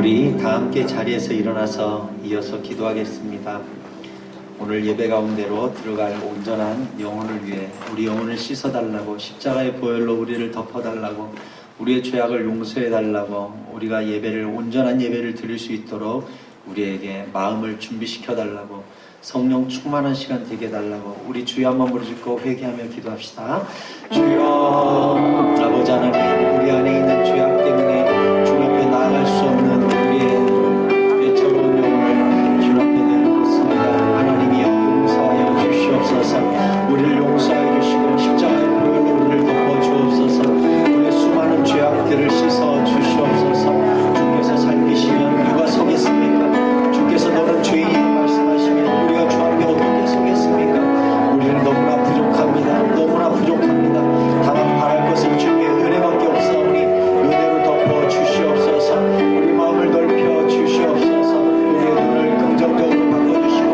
우리 다 함께 자리에서 일어나서 이어서 기도하겠습니다. 오늘 예배 가운데로 들어갈 온전한 영혼을 위해 우리 영혼을 씻어달라고, 십자가의 보혈로 우리를 덮어달라고, 우리의 죄악을 용서해달라고, 우리가 예배를, 온전한 예배를 드릴 수 있도록 우리에게 마음을 준비시켜달라고, 성령 충만한 시간 되게 해달라고, 우리 주여 한번 부르짖고 회개하며 기도합시다. 주여, 아버지 하나님, 우리 안에 있는 죄악 때문에 주 앞에 나아갈 수 없는 우리의 외쳐로운 영혼을 주 앞에 내려놓습니다. 하나님이여, 용서하여 주시옵소서. 우리를 용서하여 주시고 십자가의 보혈로 우리를 덮어 주옵소서. 우리의 수많은 죄악들을 씻어 주시옵소서. 주께서 살피시면 누가 서겠습니까? 주께서 너는 죄인이라 말씀하시면 우리가 주 앞에 어떻게 서겠습니까? 우리는 너무나 부족합니다. 너무나 부족합니다. 다만 바랄 것은 주의 은혜밖에 없사오니 은혜로 덮어 주시옵소서. 우리 마음을 넓혀 주시옵소서. 우리의 눈을 긍정적으로 바꿔주시고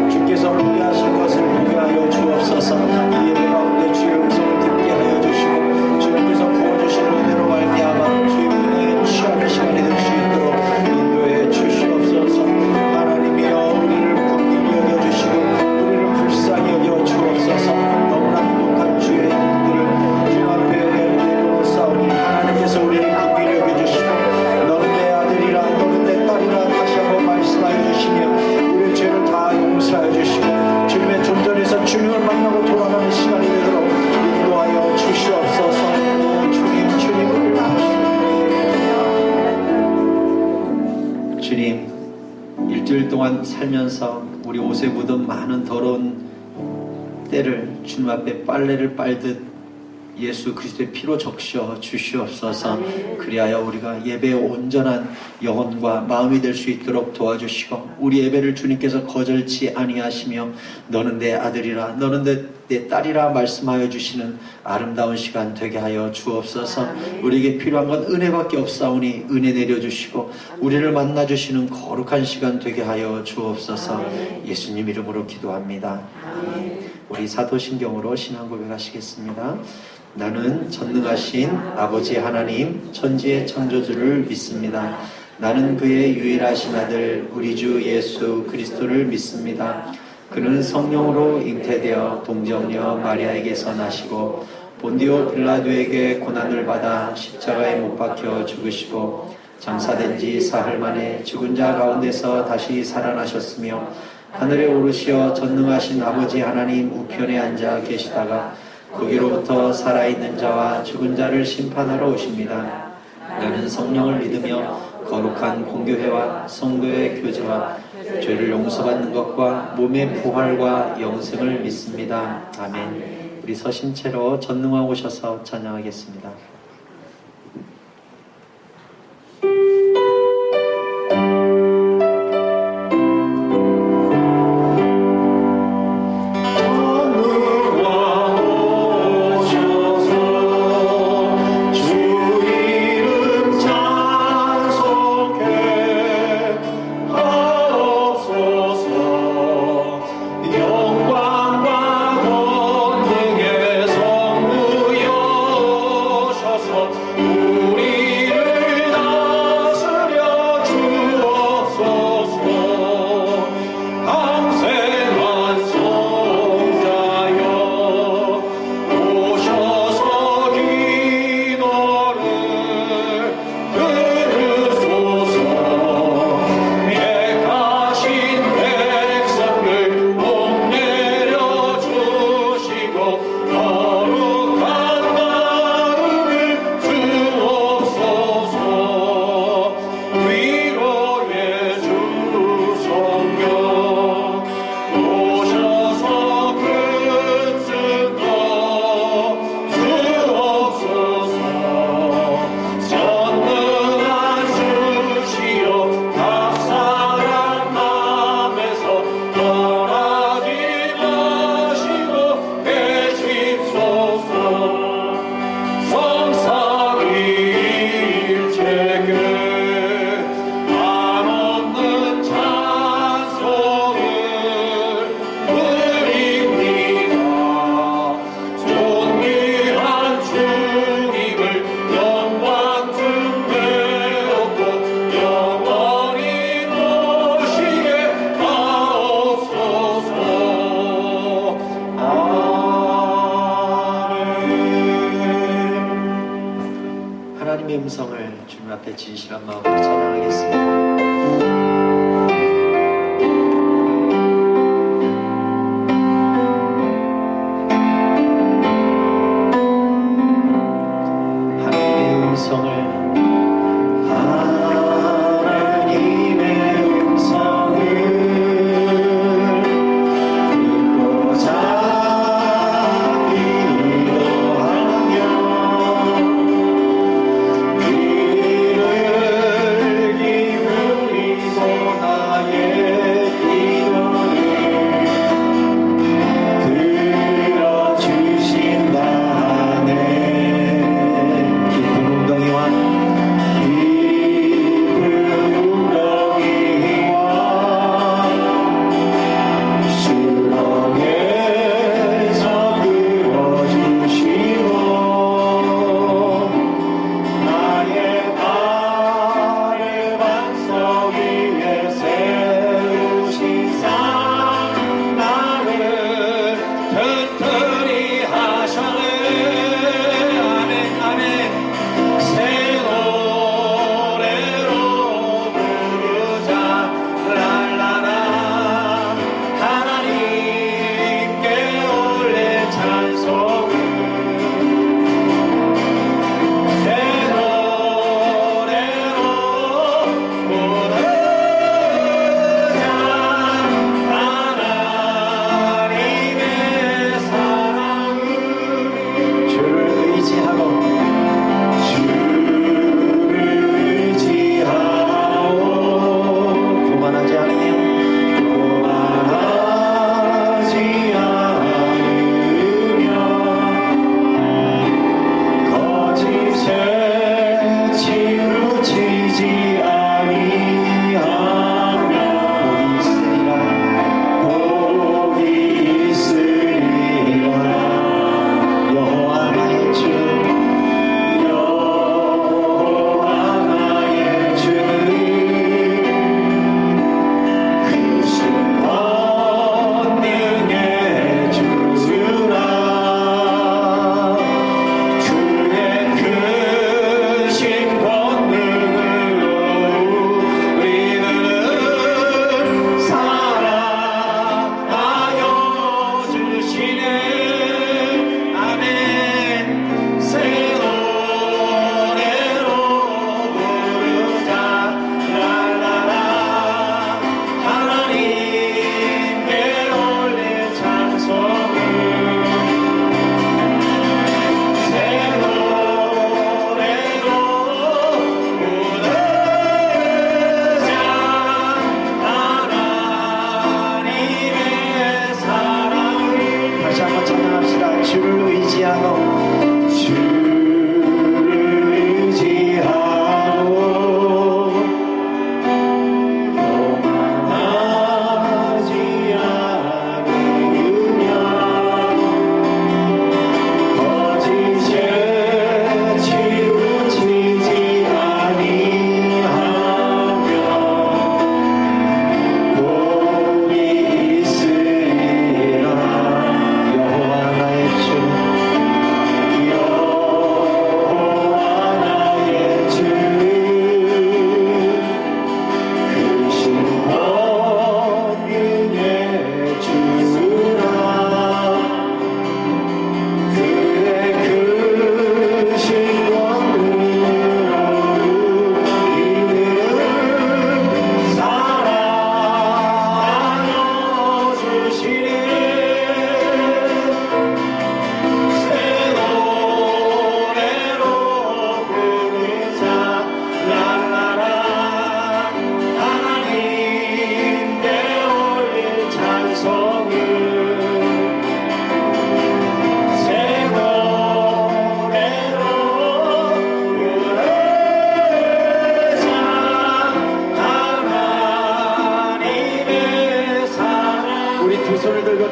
주께서 보게 하신 것을 보게 하여 주옵소서. 이 예배 가운데 주의 음성을 듣게 하여 주시고 주님께서 부어주시는 은혜로 말미암아 주의 은혜에 취하는 시간이 될 수 있도록 인도해 주시옵소서. 하나님이여, 우리를 긍휼히 여겨주시고 우리를 불쌍히 여겨 주옵소서. 너무나 부족한 주의 영들을 주 앞에 내려놓사오니 하나님께서 우리를 긍휼히 여겨주시고 너는 내 아들이라, 너는 내 딸이라 다시 한번 말씀하여 주시며 우리의 죄를 다 용서하여 주시고 주님의 존전에서 주님을 만나고 돌아가는 시간이 되도록 인도하여 주시옵소서. 주님, 일주일 동안 살면서 우리 옷에 묻은 많은 더러운 때를 주님 앞에 빨래를 빨듯 예수 그리스도의 피로 적셔 주시옵소서. 그리하여 우리가 예배의 온전한 영혼과 마음이 될 수 있도록 도와주시고 우리 예배를 주님께서 거절치 아니하시며 너는 내 아들이라, 너는 내 딸이라 말씀하여 주시는 아름다운 시간 되게 하여 주옵소서. 우리에게 필요한 건 은혜밖에 없사오니 은혜 내려주시고 우리를 만나주시는 거룩한 시간 되게 하여 주옵소서. 예수님 이름으로 기도합니다. 우리 사도신경으로 신앙 고백하시겠습니다. 나는 전능하신 아버지 하나님 천지의 창조주를 믿습니다. 나는 그의 유일하신 아들 우리 주 예수 그리스도를 믿습니다. 그는 성령으로 잉태되어 동정녀 마리아에게서 나시고 본디오 빌라도에게 고난을 받아 십자가에 못 박혀 죽으시고 장사된 지 사흘 만에 죽은 자 가운데서 다시 살아나셨으며 하늘에 오르시어 전능하신 아버지 하나님 우편에 앉아 계시다가 거기로부터 살아있는 자와 죽은 자를 심판하러 오십니다. 나는 성령을 믿으며 거룩한 공교회와 성도의 교제와 죄를 용서받는 것과 몸의 부활과 영생을 믿습니다. 아멘. 우리 서신 채로 전능왕 오셔서 찬양하겠습니다. 영광과 권능의 성부여 음성을 주님 앞에 진실한 마음으로 찬양하겠습니다.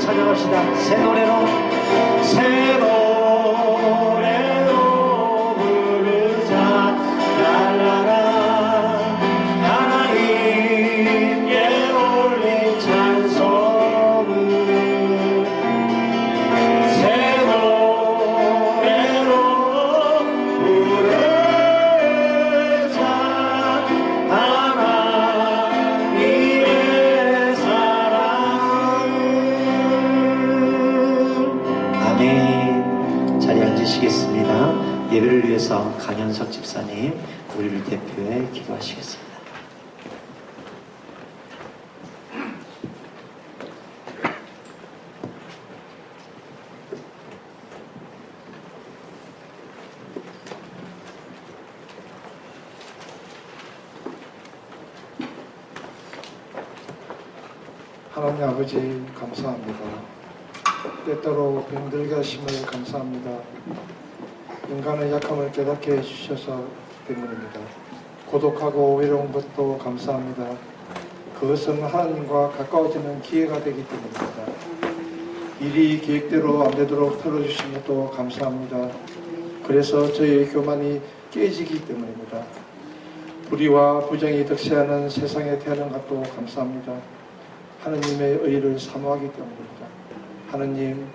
찬양합시다. 새 노래로 부르자. 랄라라. 하나님께 올린 찬송을 새 노래로 부르자. 우리를 대표해 기도하시겠습니다. 하나님 아버지 감사합니다. 때때로 병들게 하심을 감사합니다. 인간의 약함을 깨닫게 해주셔서 때문입니다. 고독하고 외로운 것도 감사합니다. 그것은 하나님과 가까워지는 기회가 되기 때문입니다. 일이 계획대로 안 되도록 틀어주신 것도 감사합니다. 그래서 저희의 교만이 깨지기 때문입니다. 불의와 부정이 득세하는 세상에 태어난 것도 감사합니다. 하느님의 의를 사모하기 때문입니다. 하느님,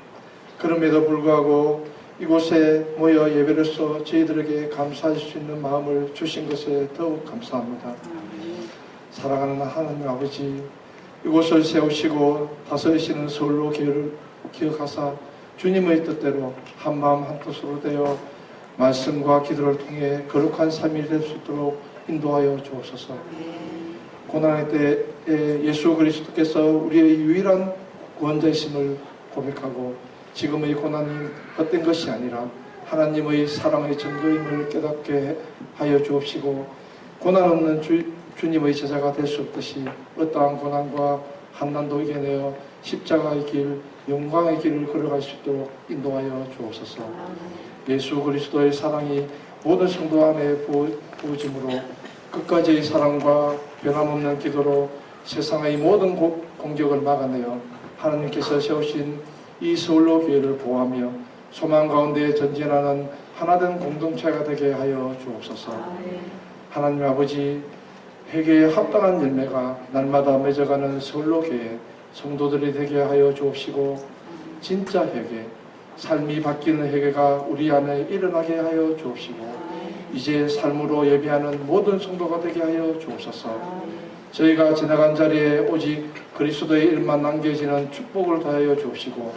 그럼에도 불구하고 이곳에 모여 예배로서 저희들에게 감사할 수 있는 마음을 주신 것에 더욱 감사합니다. 사랑하는 하나님 아버지, 이곳을 세우시고 다스리시는 서울로 교회를 기억하사 주님의 뜻대로 한마음 한뜻으로 되어 말씀과 기도를 통해 거룩한 삶이 될 수 있도록 인도하여 주옵소서. 고난의 때에 예수 그리스도께서 우리의 유일한 구원자이심을 고백하고 지금의 고난이 헛된 것이 아니라 하나님의 사랑의 증거임을 깨닫게 하여 주옵시고, 고난 없는 주님의 제자가 될 수 없듯이 어떠한 고난과 한난도 이겨내어 십자가의 길, 영광의 길을 걸어갈 수 있도록 인도하여 주옵소서. 예수 그리스도의 사랑이 모든 성도 안에 부어짐으로 끝까지의 사랑과 변함없는 기도로 세상의 모든 공격을 막아내어 하나님께서 세우신 이 서울로 교회를 보호하며 소망 가운데 전진하는 하나된 공동체가 되게 하여 주옵소서. 하나님 아버지, 회개에 합당한 열매가 날마다 맺어가는 서울로 교회 성도들이 되게 하여 주옵시고, 진짜 회개, 삶이 바뀌는 회개가 우리 안에 일어나게 하여 주옵시고, 이제 삶으로 예배하는 모든 성도가 되게 하여 주옵소서. 저희가 지나간 자리에 오직 그리스도의 일만 남겨지는 축복을 더하여 주옵시고,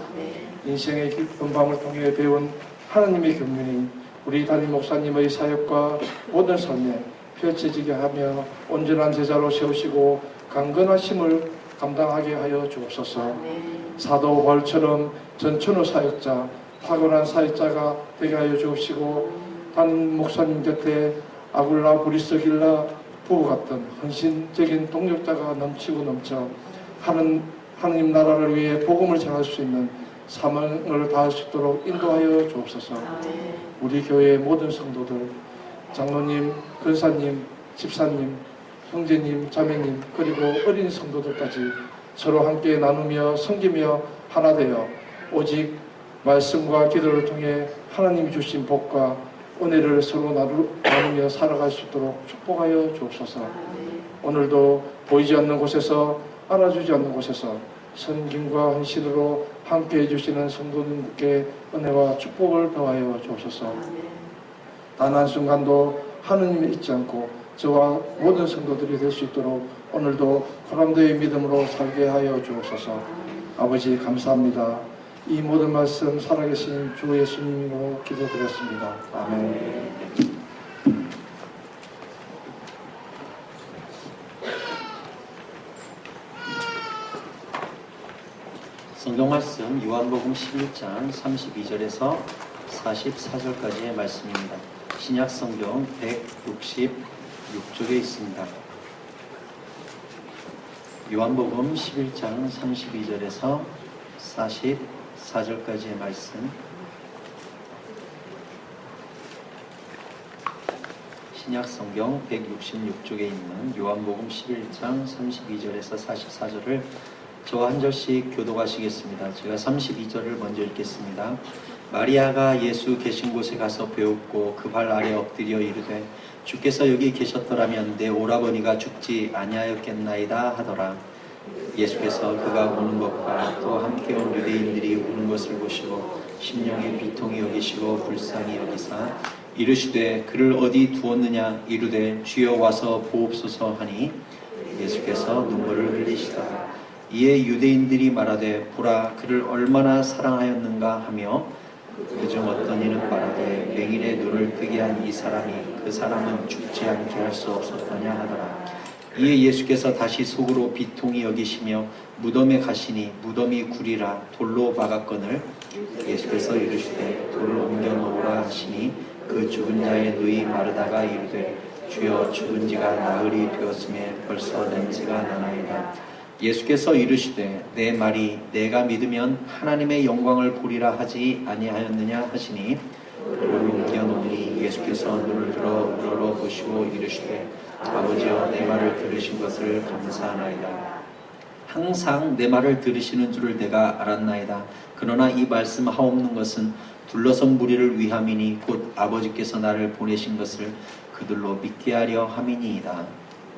인생의 깊은 밤을 통해 배운 하나님의 교훈이 우리 담임 목사님의 사역과 모든 삶에 펼쳐지게 하며 온전한 제자로 세우시고 강건하심을 감당하게 하여 주옵소서. 사도 바울처럼 전천후 사역자, 탁월한 사역자가 되게 하여 주옵시고, 담임 목사님 곁에 아굴라, 브리스길라 부부 같은 헌신적인 동력자가 넘치고 넘쳐 하나님 나라를 위해 복음을 전할 수 있는 사명을 다할 수 있도록 인도하여 주옵소서. 우리 교회의 모든 성도들, 장로님, 근사님, 집사님, 형제님, 자매님, 그리고 어린 성도들까지 서로 함께 나누며 섬기며 하나 되어 오직 말씀과 기도를 통해 하나님이 주신 복과 은혜를 서로 나누며 살아갈 수 있도록 축복하여 주옵소서. 오늘도 보이지 않는 곳에서, 알아주지 않는 곳에서 선김과 헌신으로 함께 해주시는 성도님께 은혜와 축복을 더하여 주옵소서. 단 한순간도 하느님이 잊지 않고 저와 모든 성도들이 될 수 있도록 오늘도 고람도의 믿음으로 살게 하여 주옵소서. 아버지 감사합니다. 이 모든 말씀 살아계신 주 예수님으로 기도드렸습니다. 아멘. 성경 말씀 요한복음 11장 32절에서 44절까지의 말씀입니다. 신약 성경 166쪽에 있습니다. 요한복음 11장 32절에서 44절까지의 말씀, 신약 성경 166쪽에 있는 요한복음 11장 32절에서 44절을 저와 한 절씩 교독하시겠습니다. 제가 32절을 먼저 읽겠습니다. 마리아가 예수 계신 곳에 가서 배웠고 그 발 아래 엎드려 이르되 주께서 여기 계셨더라면 내 오라버니가 죽지 아니하였겠나이다 하더라. 예수께서 그가 오는 것과 또 함께 온 유대인들이 오는 것을 보시고 심령의 비통이 여기시고 불쌍히 여기사 이르시되 그를 어디 두었느냐 이르되 주여 와서 보옵소서 하니 예수께서 눈물을 흘리시더라. 이에 유대인들이 말하되 보라 그를 얼마나 사랑하였는가 하며 그중 어떤 이는 말하되 맹인의 눈을 뜨게 한 이 사람이 그 사람은 죽지 않게 할 수 없었더냐 하더라. 이에 예수께서 다시 속으로 비통히 여기시며 무덤에 가시니 무덤이 구리라 돌로 막았거늘 예수께서 이르시되 돌을 옮겨 놓으라 하시니 그 죽은 자의 누이 마르다가 이르되 주여 죽은 지가 나흘이 되었음에 벌써 냄새가 나나이다. 예수께서 이르시되 내 말이 내가 믿으면 하나님의 영광을 보리라 하지 아니하였느냐 하시니 돌을 옮겨 놓으니 예수께서 눈을 들어 우러러 보시고 이르시되 아버지여 내 말을 들으신 것을 감사하나이다. 항상 내 말을 들으시는 줄을 내가 알았나이다. 그러나 이 말씀하옵는 것은 둘러선 무리를 위함이니 곧 아버지께서 나를 보내신 것을 그들로 믿게 하려 함이니이다.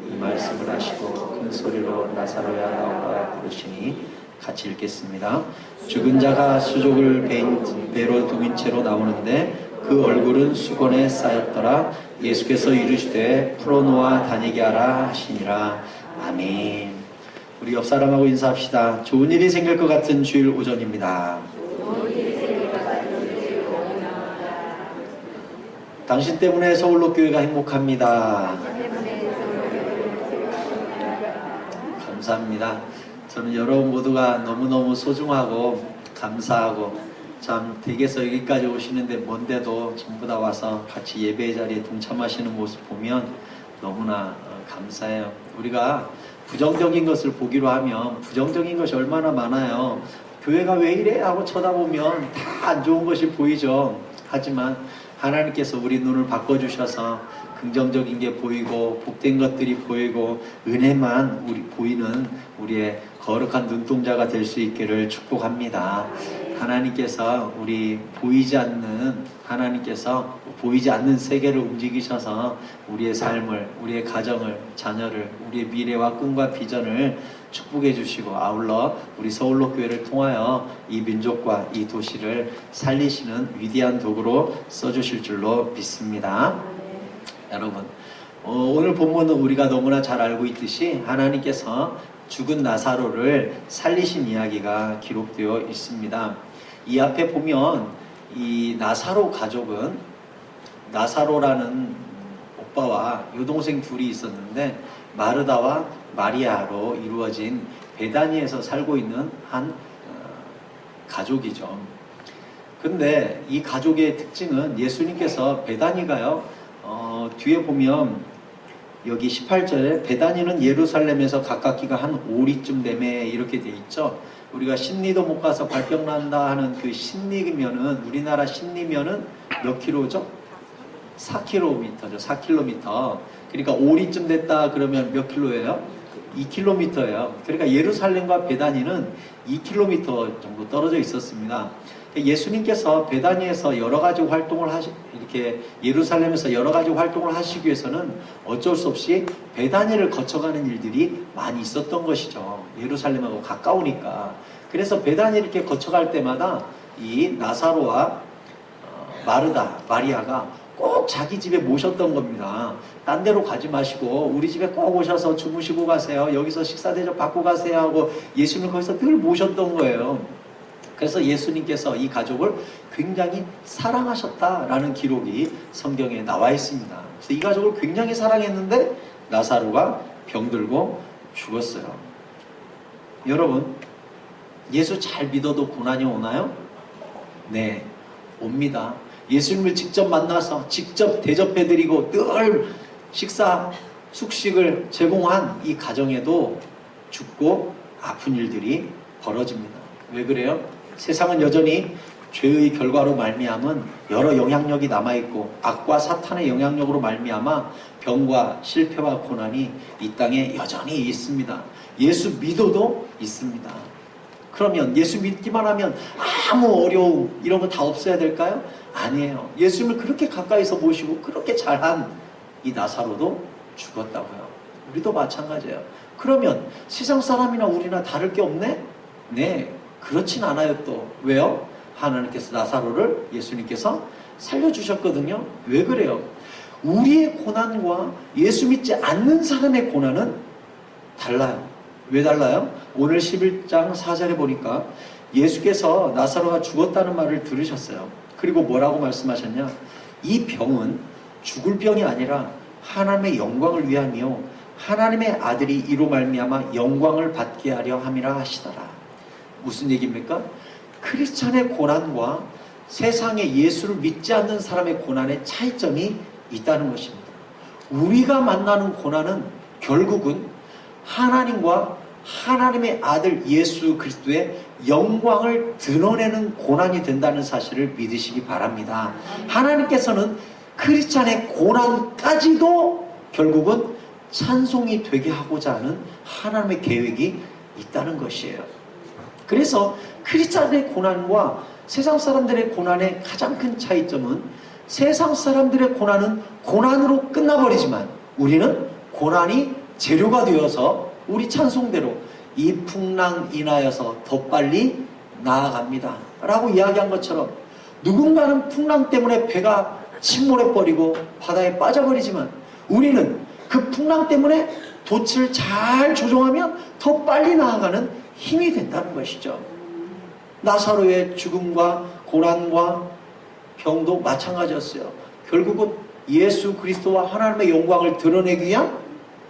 이 말씀을 하시고 큰 소리로 나사로야 나오라 부르시니 같이 읽겠습니다. 죽은 자가 수족을 배로 두민 채로 나오는데 그 얼굴은 수건에 쌓였더라. 예수께서 이르시되 풀어놓아 다니게 하라 하시니라. 아멘. 우리 옆 사람하고 인사합시다. 좋은 일이 생길 것 같은 주일 오전입니다. 당신 때문에 서울로 교회가 행복합니다. 감사합니다. 저는 여러분 모두가 너무너무 소중하고 감사하고 참 댁에서 여기까지 오시는데 먼데도 전부 다 와서 같이 예배 자리에 동참하시는 모습 보면 너무나 감사해요. 우리가 부정적인 것을 보기로 하면 부정적인 것이 얼마나 많아요. 교회가 왜 이래? 하고 쳐다보면 다 안 좋은 것이 보이죠. 하지만 하나님께서 우리 눈을 바꿔주셔서 긍정적인 게 보이고 복된 것들이 보이고 은혜만 보이는 우리의 거룩한 눈동자가 될 수 있기를 축복합니다. 하나님께서 하나님께서 보이지 않는 세계를 움직이셔서 우리의 삶을, 우리의 가정을, 자녀를, 우리의 미래와 꿈과 비전을 축복해 주시고 아울러 우리 서울로 교회를 통하여 이 민족과 이 도시를 살리시는 위대한 도구로 써주실 줄로 믿습니다. 여러분, 오늘 본문은 우리가 너무나 잘 알고 있듯이 하나님께서 죽은 나사로를 살리신 이야기가 기록되어 있습니다. 이 앞에 보면 이 나사로 가족은 나사로라는 오빠와 여동생 둘이 있었는데 마르다와 마리아로 이루어진 베다니에서 살고 있는 한 가족이죠. 근데 이 가족의 특징은 예수님께서 베다니가요, 뒤에 보면 여기 18절에 베다니는 예루살렘에서 가깝기가 한 5리쯤 되매 이렇게 돼 있죠. 우리가 신리도 못 가서 발병 난다 하는 그 신리면은 우리나라 신리면은 몇 킬로죠? 4km죠. 4km. 그러니까 5리쯤 됐다 그러면 몇 킬로예요? 2km예요. 그러니까 예루살렘과 베다니는 2km 정도 떨어져 있었습니다. 예수님께서 베다니에서 여러 가지 활동을 이렇게 예루살렘에서 여러 가지 활동을 하시기 위해서는 어쩔 수 없이 베다니를 거쳐가는 일들이 많이 있었던 것이죠. 예루살렘하고 가까우니까. 그래서 베다니를 이렇게 거쳐갈 때마다 이 나사로와 마르다, 마리아가 꼭 자기 집에 모셨던 겁니다. 딴 데로 가지 마시고 우리 집에 꼭 오셔서 주무시고 가세요. 여기서 식사 대접 받고 가세요 하고 예수님을 거기서 늘 모셨던 거예요. 그래서 예수님께서 이 가족을 굉장히 사랑하셨다라는 기록이 성경에 나와 있습니다. 그래서 이 가족을 굉장히 사랑했는데 나사로가 병들고 죽었어요. 여러분, 예수 잘 믿어도 고난이 오나요? 네, 옵니다. 예수님을 직접 만나서 직접 대접해드리고 늘 식사, 숙식을 제공한 이 가정에도 죽고 아픈 일들이 벌어집니다. 왜 그래요? 세상은 여전히 죄의 결과로 말미암은 여러 영향력이 남아있고 악과 사탄의 영향력으로 말미암아 병과 실패와 고난이 이 땅에 여전히 있습니다. 예수 믿어도 있습니다. 그러면 예수 믿기만 하면 아무 어려움 이런 거 다 없어야 될까요? 아니에요. 예수님을 그렇게 가까이서 모시고 그렇게 잘한 이 나사로도 죽었다고요. 우리도 마찬가지예요. 그러면 세상 사람이나 우리나 다를 게 없네? 네, 그렇진 않아요. 또 왜요? 하나님께서 나사로를 예수님께서 살려주셨거든요. 왜 그래요? 우리의 고난과 예수 믿지 않는 사람의 고난은 달라요. 왜 달라요? 오늘 11장 4절에 보니까 예수께서 나사로가 죽었다는 말을 들으셨어요. 그리고 뭐라고 말씀하셨냐? 이 병은 죽을 병이 아니라 하나님의 영광을 위함이요 하나님의 아들이 이로 말미암아 영광을 받게 하려 함이라 하시더라. 무슨 얘기입니까? 크리스찬의 고난과 세상의 예수를 믿지 않는 사람의 고난의 차이점이 있다는 것입니다. 우리가 만나는 고난은 결국은 하나님과 하나님의 아들 예수 그리스도의 영광을 드러내는 고난이 된다는 사실을 믿으시기 바랍니다. 하나님께서는 크리스찬의 고난까지도 결국은 찬송이 되게 하고자 하는 하나님의 계획이 있다는 것이에요. 그래서 크리스찬의 고난과 세상 사람들의 고난의 가장 큰 차이점은 세상 사람들의 고난은 고난으로 끝나버리지만 우리는 고난이 재료가 되어서 우리 찬송대로 이 풍랑 인하여서 더 빨리 나아갑니다 라고 이야기한 것처럼 누군가는 풍랑 때문에 배가 침몰해버리고 바다에 빠져버리지만 우리는 그 풍랑 때문에 돛을 잘 조종하면 더 빨리 나아가는 힘이 된다는 것이죠. 나사로의 죽음과 고난과 병도 마찬가지였어요. 결국은 예수 그리스도와 하나님의 영광을 드러내기 위한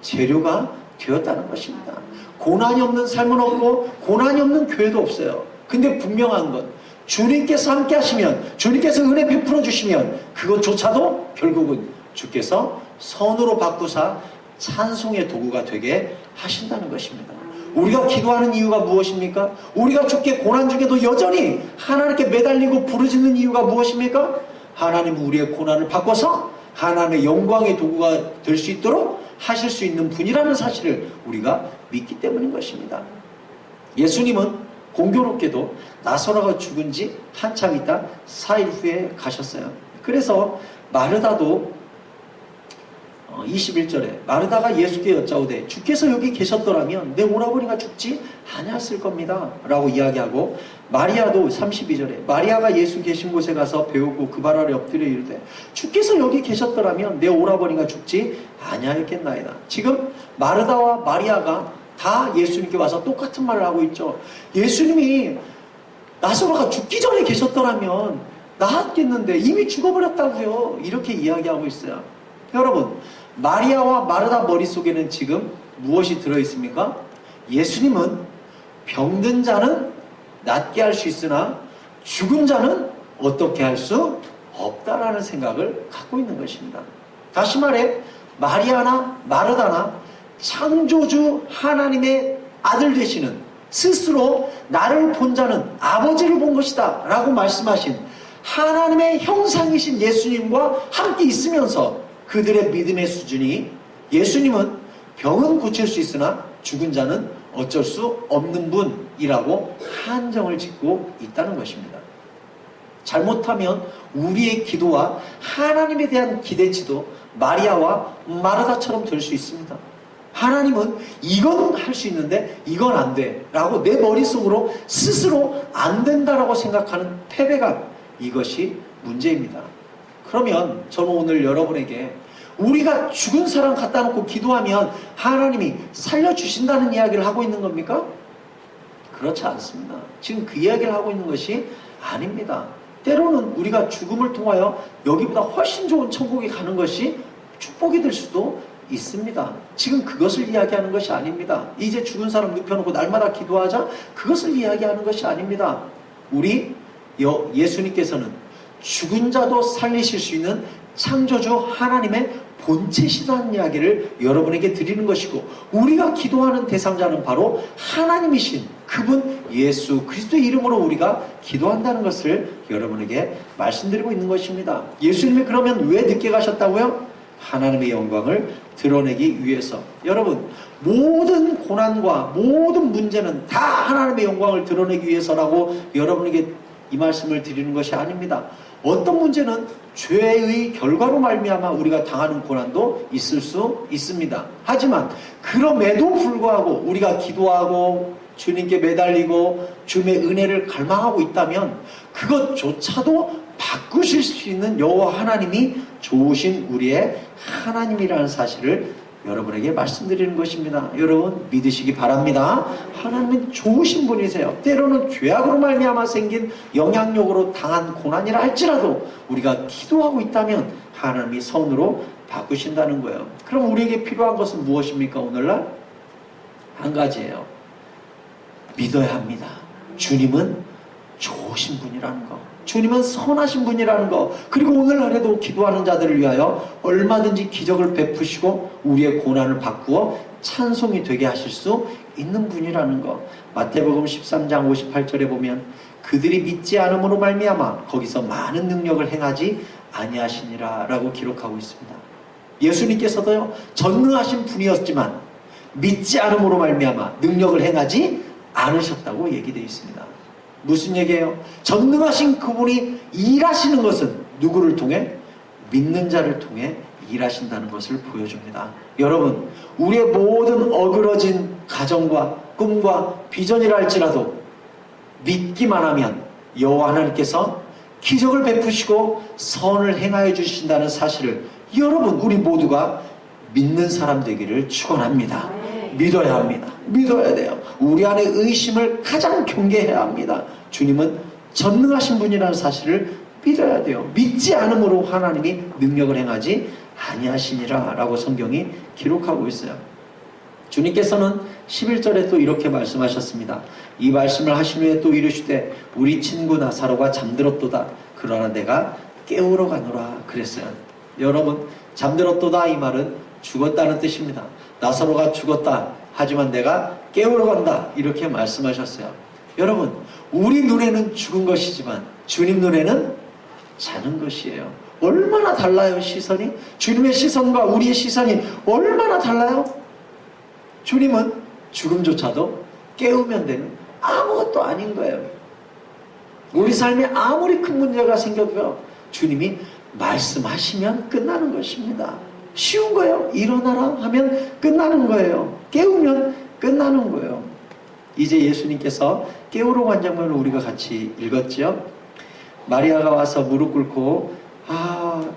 재료가 되었다는 것입니다. 고난이 없는 삶은 없고 고난이 없는 교회도 없어요. 근데 분명한 건 주님께서 함께 하시면 주님께서 은혜 베풀어 주시면 그것조차도 결국은 주께서 선으로 바꾸사 찬송의 도구가 되게 하신다는 것입니다. 우리가 기도하는 이유가 무엇입니까? 우리가 죽게 고난 중에도 여전히 하나님께 매달리고 부르짖는 이유가 무엇입니까? 하나님은 우리의 고난을 바꿔서 하나님의 영광의 도구가 될 수 있도록 하실 수 있는 분이라는 사실을 우리가 믿기 때문인 것입니다. 예수님은 공교롭게도 나사로가 죽은 지 한참 있다 4일 후에 가셨어요. 그래서 마르다도 21절에 마르다가 예수께 여짜오되 주께서 여기 계셨더라면 내 오라버니가 죽지 아니었을 겁니다 라고 이야기하고 마리아도 32절에 마리아가 예수 계신 곳에 가서 배우고 그 발 아래 엎드려 이르되 주께서 여기 계셨더라면 내 오라버니가 죽지 아니하였겠나이다. 지금 마르다와 마리아가 다 예수님께 와서 똑같은 말을 하고 있죠. 예수님이 나사로가 죽기 전에 계셨더라면 나았겠는데 이미 죽어버렸다고요. 이렇게 이야기하고 있어요. 여러분 마리아와 마르다 머릿속에는 지금 무엇이 들어있습니까? 예수님은 병든 자는 낫게 할 수 있으나 죽은 자는 어떻게 할 수 없다라는 생각을 갖고 있는 것입니다. 다시 말해 마리아나 마르다나 창조주 하나님의 아들 되시는 스스로 나를 본 자는 아버지를 본 것이다 라고 말씀하신 하나님의 형상이신 예수님과 함께 있으면서 그들의 믿음의 수준이 예수님은 병은 고칠 수 있으나 죽은 자는 어쩔 수 없는 분이라고 한정을 짓고 있다는 것입니다. 잘못하면 우리의 기도와 하나님에 대한 기대치도 마리아와 마르다처럼 될 수 있습니다. 하나님은 이건 할 수 있는데 이건 안 돼 라고 내 머릿속으로 스스로 안 된다라고 생각하는 패배감, 이것이 문제입니다. 그러면 저는 오늘 여러분에게 우리가 죽은 사람 갖다 놓고 기도하면 하나님이 살려주신다는 이야기를 하고 있는 겁니까? 그렇지 않습니다. 지금 그 이야기를 하고 있는 것이 아닙니다. 때로는 우리가 죽음을 통하여 여기보다 훨씬 좋은 천국에 가는 것이 축복이 될 수도 있습니다. 지금 그것을 이야기하는 것이 아닙니다. 이제 죽은 사람 눕혀놓고 날마다 기도하자, 그것을 이야기하는 것이 아닙니다. 우리 예수님께서는 죽은 자도 살리실 수 있는 창조주 하나님의 본체시다는 이야기를 여러분에게 드리는 것이고, 우리가 기도하는 대상자는 바로 하나님이신 그분 예수 그리스도의 이름으로 우리가 기도한다는 것을 여러분에게 말씀드리고 있는 것입니다. 예수님이 그러면 왜 늦게 가셨다고요? 하나님의 영광을 드러내기 위해서. 여러분, 모든 고난과 모든 문제는 다 하나님의 영광을 드러내기 위해서라고 여러분에게 이 말씀을 드리는 것이 아닙니다. 어떤 문제는 죄의 결과로 말미암아 우리가 당하는 고난도 있을 수 있습니다. 하지만 그럼에도 불구하고 우리가 기도하고 주님께 매달리고 주님의 은혜를 갈망하고 있다면 그것조차도 바꾸실 수 있는 여호와 하나님이 좋으신 우리의 하나님이라는 사실을 여러분에게 말씀드리는 것입니다. 여러분 믿으시기 바랍니다. 하나님은 좋으신 분이세요. 때로는 죄악으로 말미암아 생긴 영향력으로 당한 고난이라 할지라도 우리가 기도하고 있다면 하나님이 선으로 바꾸신다는 거예요. 그럼 우리에게 필요한 것은 무엇입니까? 오늘날 한 가지예요. 믿어야 합니다. 주님은 좋으신 분이라는 거, 주님은 선하신 분이라는 거, 그리고 오늘날에도 기도하는 자들을 위하여 얼마든지 기적을 베푸시고 우리의 고난을 바꾸어 찬송이 되게 하실 수 있는 분이라는 거. 마태복음 13장 58절에 보면 그들이 믿지 않음으로 말미암아 거기서 많은 능력을 행하지 아니하시니라 라고 기록하고 있습니다. 예수님께서도요, 전능하신 분이었지만 믿지 않음으로 말미암아 능력을 행하지 않으셨다고 얘기되어 있습니다. 무슨 얘기예요? 전능하신 그분이 일하시는 것은 누구를 통해? 믿는 자를 통해 일하신다는 것을 보여줍니다. 여러분, 우리의 모든 어그러진 가정과 꿈과 비전이라 할지라도 믿기만 하면 여호와 하나님께서 기적을 베푸시고 선을 행하여 주신다는 사실을 여러분, 우리 모두가 믿는 사람 되기를 축원합니다. 믿어야 합니다. 믿어야 돼요. 우리 안에 의심을 가장 경계해야 합니다. 주님은 전능하신 분이라는 사실을 믿어야 돼요. 믿지 않음으로 하나님이 능력을 행하지 아니하시니라 라고 성경이 기록하고 있어요. 주님께서는 11절에 또 이렇게 말씀하셨습니다. 이 말씀을 하신 후에 또 이르시되 우리 친구 나사로가 잠들었도다. 그러나 내가 깨우러 가노라 그랬어요. 여러분, 잠들었도다 이 말은 죽었다는 뜻입니다. 나사로가 죽었다. 하지만 내가 깨우러 간다. 이렇게 말씀하셨어요. 여러분, 우리 눈에는 죽은 것이지만 주님 눈에는 자는 것이에요. 얼마나 달라요, 시선이? 주님의 시선과 우리의 시선이 얼마나 달라요? 주님은 죽음조차도 깨우면 되는 아무것도 아닌 거예요. 우리 삶에 아무리 큰 문제가 생겨도요, 주님이 말씀하시면 끝나는 것입니다. 쉬운 거예요. 일어나라 하면 끝나는 거예요. 깨우면 끝나는 거예요. 이제 예수님께서 깨우러 간 장면을 우리가 같이 읽었죠. 마리아가 와서 무릎 꿇고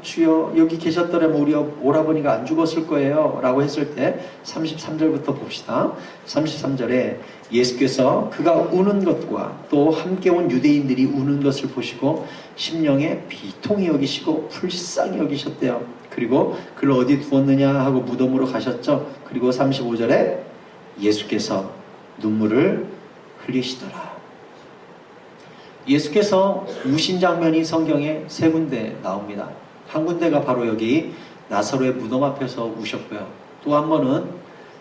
주여 여기 계셨더라면 우리 오라버니가 안 죽었을 거예요 라고 했을 때 33절부터 봅시다. 33절에 예수께서 그가 우는 것과 또 함께 온 유대인들이 우는 것을 보시고 심령에 비통히 여기시고 불쌍히 여기셨대요. 그리고 그를 어디 두었느냐 하고 무덤으로 가셨죠. 그리고 35절에 예수께서 눈물을 흘리시더라. 예수께서 우신 장면이 성경에 세 군데 나옵니다. 한 군데가 바로 여기 나사로의 무덤 앞에서 우셨고요. 또 한 번은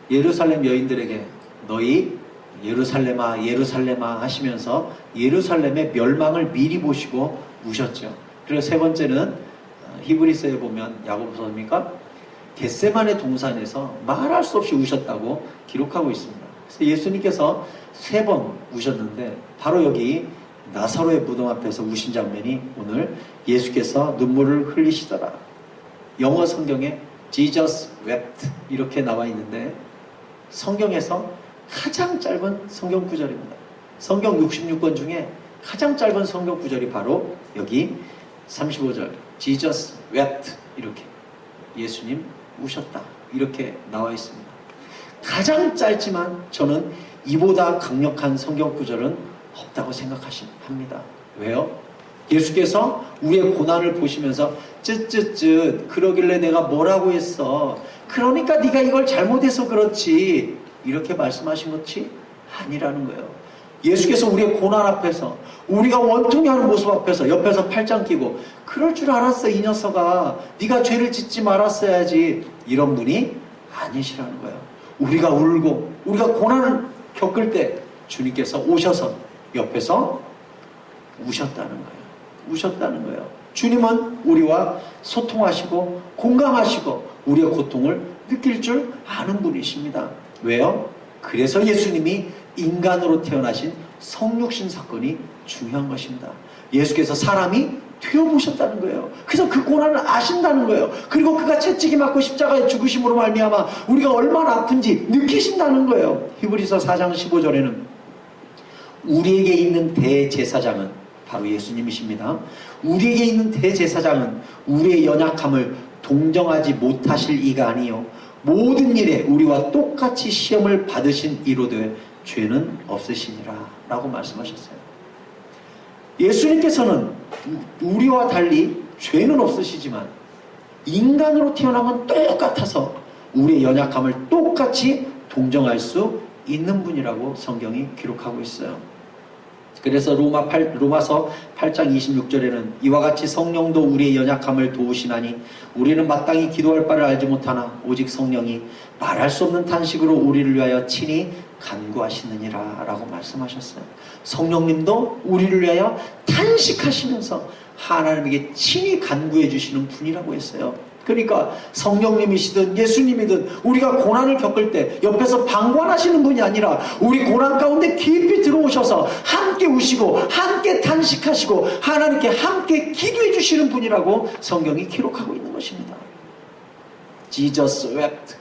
예루살렘 여인들에게 너희 예루살렘아 예루살렘아 하시면서 예루살렘의 멸망을 미리 보시고 우셨죠. 그리고 세 번째는 히브리서에 보면 야고보서입니까? 겟세마네 동산에서 말할 수 없이 우셨다고 기록하고 있습니다. 그래서 예수님께서 3번 우셨는데 바로 여기 나사로의 무덤 앞에서 우신 장면이 오늘 예수께서 눈물을 흘리시더라. 영어 성경에 Jesus wept 이렇게 나와 있는데 성경에서 가장 짧은 성경 구절입니다. 성경 66권 중에 가장 짧은 성경 구절이 바로 여기 35절 Jesus wept 이렇게 예수님 우셨다 이렇게 나와 있습니다. 가장 짧지만 저는 이보다 강력한 성경 구절은 없다고 생각합니다. 왜요? 예수께서 우리의 고난을 보시면서 쯧쯧쯧 그러길래 내가 뭐라고 했어? 그러니까 네가 이걸 잘못해서 그렇지 이렇게 말씀하신 것이 아니라는 거예요. 예수께서 우리의 고난 앞에서 우리가 원통해하는 모습 앞에서 옆에서 팔짱 끼고 그럴 줄 알았어 이 녀석아 네가 죄를 짓지 말았어야지 이런 분이 아니시라는 거예요. 우리가 울고 우리가 고난을 겪을 때 주님께서 오셔서 옆에서 우셨다는 거예요. 우셨다는 거예요. 주님은 우리와 소통하시고 공감하시고 우리의 고통을 느낄 줄 아는 분이십니다. 왜요? 그래서 예수님이 인간으로 태어나신 성육신 사건이 중요한 것입니다. 예수께서 사람이 되어보셨다는 거예요. 그래서 그 고난을 아신다는 거예요. 그리고 그가 채찍이 맞고 십자가에 죽으심으로 말미암아 우리가 얼마나 아픈지 느끼신다는 거예요. 히브리서 4장 15절에는 우리에게 있는 대제사장은 바로 예수님이십니다. 우리에게 있는 대제사장은 우리의 연약함을 동정하지 못하실 이가 아니요 모든 일에 우리와 똑같이 시험을 받으신 이로되 죄는 없으시니라 라고 말씀하셨어요. 예수님께서는 우리와 달리 죄는 없으시지만 인간으로 태어나면 똑같아서 우리의 연약함을 똑같이 동정할 수 있는 분이라고 성경이 기록하고 있어요. 그래서 로마서 8장 26절에는 이와 같이 성령도 우리의 연약함을 도우시나니 우리는 마땅히 기도할 바를 알지 못하나 오직 성령이 말할 수 없는 탄식으로 우리를 위하여 친히 간구하시느니라 라고 말씀하셨어요. 성령님도 우리를 위하여 탄식하시면서 하나님에게 친히 간구해 주시는 분이라고 했어요. 그러니까 성령님이시든 예수님이든 우리가 고난을 겪을 때 옆에서 방관하시는 분이 아니라 우리 고난 가운데 깊이 들어오셔서 함께 우시고 함께 탄식하시고 하나님께 함께 기도해 주시는 분이라고 성경이 기록하고 있는 것입니다. Jesus wept.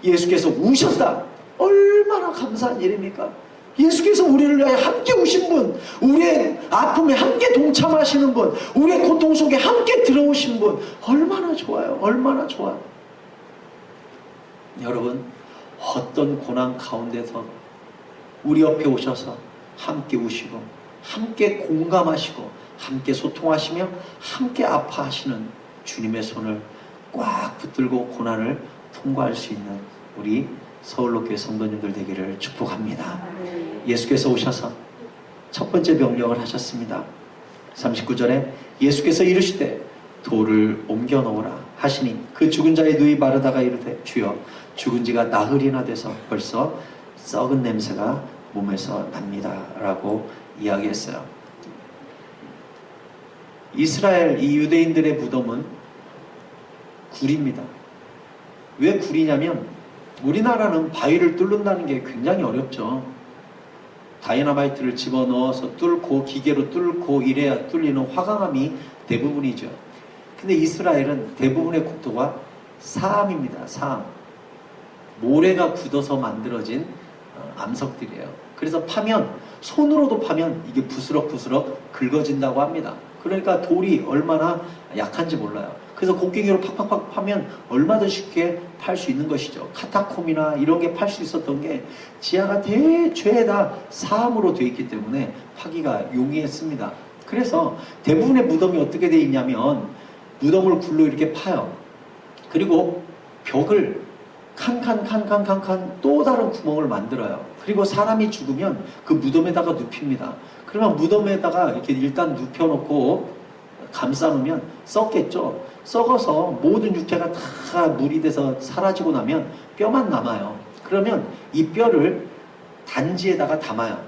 예수께서 우셨다. 얼마나 감사한 일입니까? 예수께서 우리를 위하여 함께 우신 분, 우리의 아픔에 함께 동참하시는 분, 우리의 고통 속에 함께 들어오신 분, 얼마나 좋아요. 얼마나 좋아요. 여러분, 어떤 고난 가운데서 우리 옆에 오셔서 함께 우시고 함께 공감하시고 함께 소통하시며 함께 아파하시는 주님의 손을 꽉 붙들고 고난을 통과할 수 있는 우리 서울로교회 성도님들 되기를 축복합니다. 예수께서 오셔서 첫 번째 명령을 하셨습니다. 39절에 예수께서 이르시되 돌을 옮겨 놓으라 하시니 그 죽은 자의 누이 마르다가 이르되 주여 죽은 지가 나흘이나 돼서 벌써 썩은 냄새가 몸에서 납니다 라고 이야기했어요. 이스라엘 이 유대인들의 무덤은 굴입니다. 왜 굴이냐면 우리나라는 바위를 뚫는다는 게 굉장히 어렵죠. 다이너마이트를 집어넣어서 뚫고 기계로 뚫고 이래야 뚫리는 화강암이 대부분이죠. 근데 이스라엘은 대부분의 국토가 사암입니다. 사암. 모래가 굳어서 만들어진 암석들이에요. 그래서 파면 손으로도 파면 이게 부스럭부스럭 긁어진다고 합니다. 그러니까 돌이 얼마나 약한지 몰라요. 그래서 곡괭이로 팍팍팍 파면 얼마든지 쉽게 팔 수 있는 것이죠. 카타콤이나 이런 게 팔 수 있었던 게 지하가 대죄다 사암으로 되어 있기 때문에 파기가 용이했습니다. 그래서 대부분의 무덤이 어떻게 되어 있냐면 무덤을 굴로 이렇게 파요. 그리고 벽을 칸칸칸칸칸칸 또 다른 구멍을 만들어요. 그리고 사람이 죽으면 그 무덤에다가 눕힙니다. 그러면 무덤에다가 이렇게 일단 눕혀놓고 감싸놓으면 썩겠죠. 썩어서 모든 육체가 다 물이 돼서 사라지고 나면 뼈만 남아요. 그러면 이 뼈를 단지에다가 담아요.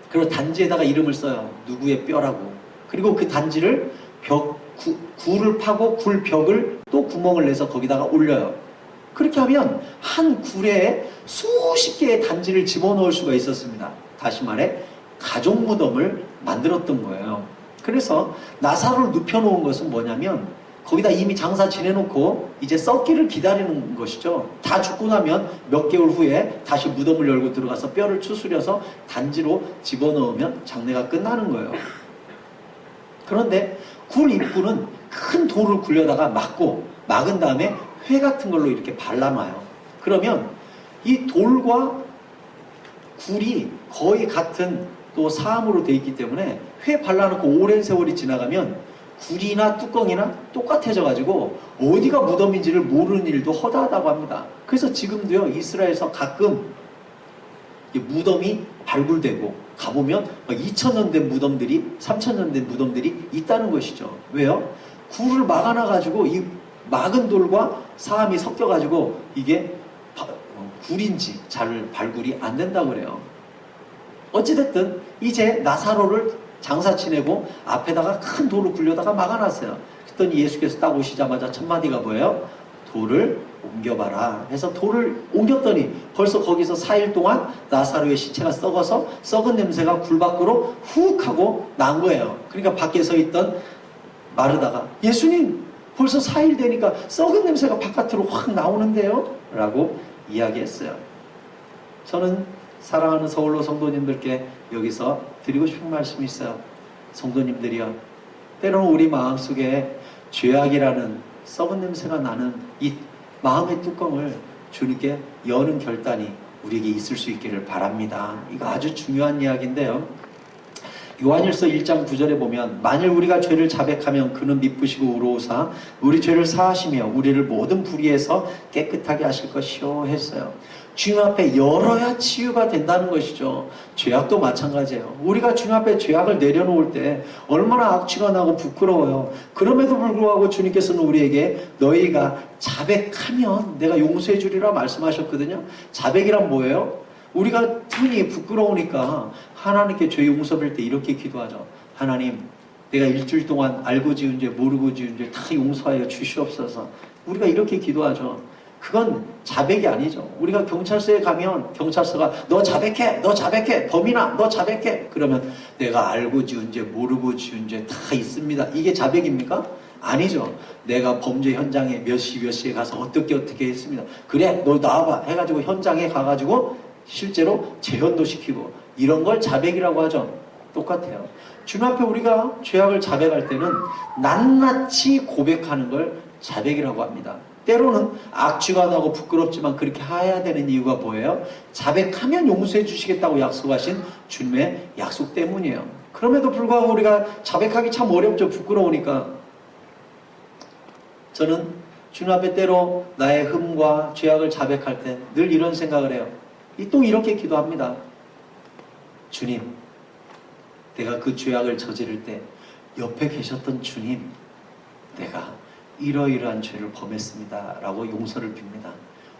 그리고 단지에다가 이름을 써요. 누구의 뼈라고. 그리고 그 단지를 굴을 파고 굴벽을 또 구멍을 내서 거기다가 올려요. 그렇게 하면 한 굴에 수십 개의 단지를 집어넣을 수가 있었습니다. 다시 말해 가족 무덤을 만들었던 거예요. 그래서 나사로를 눕혀놓은 것은 뭐냐면 거기다 이미 장사 지내놓고 이제 썩기를 기다리는 것이죠. 다 죽고 나면 몇 개월 후에 다시 무덤을 열고 들어가서 뼈를 추스려서 단지로 집어넣으면 장례가 끝나는 거예요. 그런데 굴 입구는 큰 돌을 굴려다가 막은 다음에 회 같은 걸로 이렇게 발라놔요. 그러면 이 돌과 굴이 거의 같은 또 사암으로 되어 있기 때문에 회 발라놓고 오랜 세월이 지나가면 굴이나 뚜껑이나 똑같아져 가지고 어디가 무덤인지를 모르는 일도 허다하다고 합니다. 그래서 지금도요 이스라엘에서 가끔 무덤이 발굴되고 가보면 2000년 된 무덤들이 3000년 된 무덤들이 있다는 것이죠. 왜요? 굴을 막아놔 가지고 이 막은 돌과 사암이 섞여 가지고 이게 굴인지 잘 발굴이 안 된다고 그래요. 어찌됐든 이제 나사로를 장사 지내고 앞에다가 큰 돌을 굴려다가 막아놨어요. 그랬더니 예수께서 딱 오시자마자 첫 마디가 뭐예요? 돌을 옮겨봐라 해서 돌을 옮겼더니 벌써 거기서 4일 동안 나사로의 시체가 썩어서 썩은 냄새가 굴 밖으로 훅 하고 난 거예요. 그러니까 밖에 서 있던 마르다가 예수님 벌써 4일 되니까 썩은 냄새가 바깥으로 확 나오는데요? 라고 이야기했어요. 저는 사랑하는 서울로 성도님들께 여기서 드리고 싶은 말씀이 있어요. 성도님들이요, 때로는 우리 마음속에 죄악이라는 썩은 냄새가 나는 이 마음의 뚜껑을 주님께 여는 결단이 우리에게 있을 수 있기를 바랍니다. 이거 아주 중요한 이야기인데요. 요한일서 1장 9절에 보면 만일 우리가 죄를 자백하면 그는 미쁘시고 의로우사 우리 죄를 사하시며 우리를 모든 불의에서 깨끗하게 하실 것이요 했어요. 주님 앞에 열어야 치유가 된다는 것이죠. 죄악도 마찬가지예요. 우리가 주님 앞에 죄악을 내려놓을 때 얼마나 악취가 나고 부끄러워요. 그럼에도 불구하고 주님께서는 우리에게 너희가 자백하면 내가 용서해 주리라 말씀하셨거든요. 자백이란 뭐예요? 우리가 흔히 부끄러우니까 하나님께 죄 용서할 때 이렇게 기도하죠. 하나님, 내가 일주일 동안 알고 지은 죄 모르고 지은 죄 다 용서하여 주시옵소서. 우리가 이렇게 기도하죠. 그건 자백이 아니죠. 우리가 경찰서에 가면 경찰서가 너 자백해 범인아 너 자백해 그러면 내가 알고 지은 죄 모르고 지은 죄 다 있습니다. 이게 자백입니까? 아니죠. 내가 범죄 현장에 몇 시에 가서 어떻게 했습니다. 그래 너 나와봐 해가지고 현장에 가가지고 실제로 재현도 시키고 이런 걸 자백이라고 하죠. 똑같아요. 주님 앞에 우리가 죄악을 자백할 때는 낱낱이 고백하는 걸 자백이라고 합니다. 때로는 악취가 나고 부끄럽지만 그렇게 해야 되는 이유가 뭐예요? 자백하면 용서해 주시겠다고 약속하신 주님의 약속 때문이에요. 그럼에도 불구하고 우리가 자백하기 참 어렵죠. 부끄러우니까. 저는 주님 앞에 때로 나의 흠과 죄악을 자백할 때 늘 이런 생각을 해요. 또 이렇게 기도합니다. 주님, 내가 그 죄악을 저지를 때 옆에 계셨던 주님, 내가 이러이러한 죄를 범했습니다 라고 용서를 빕니다.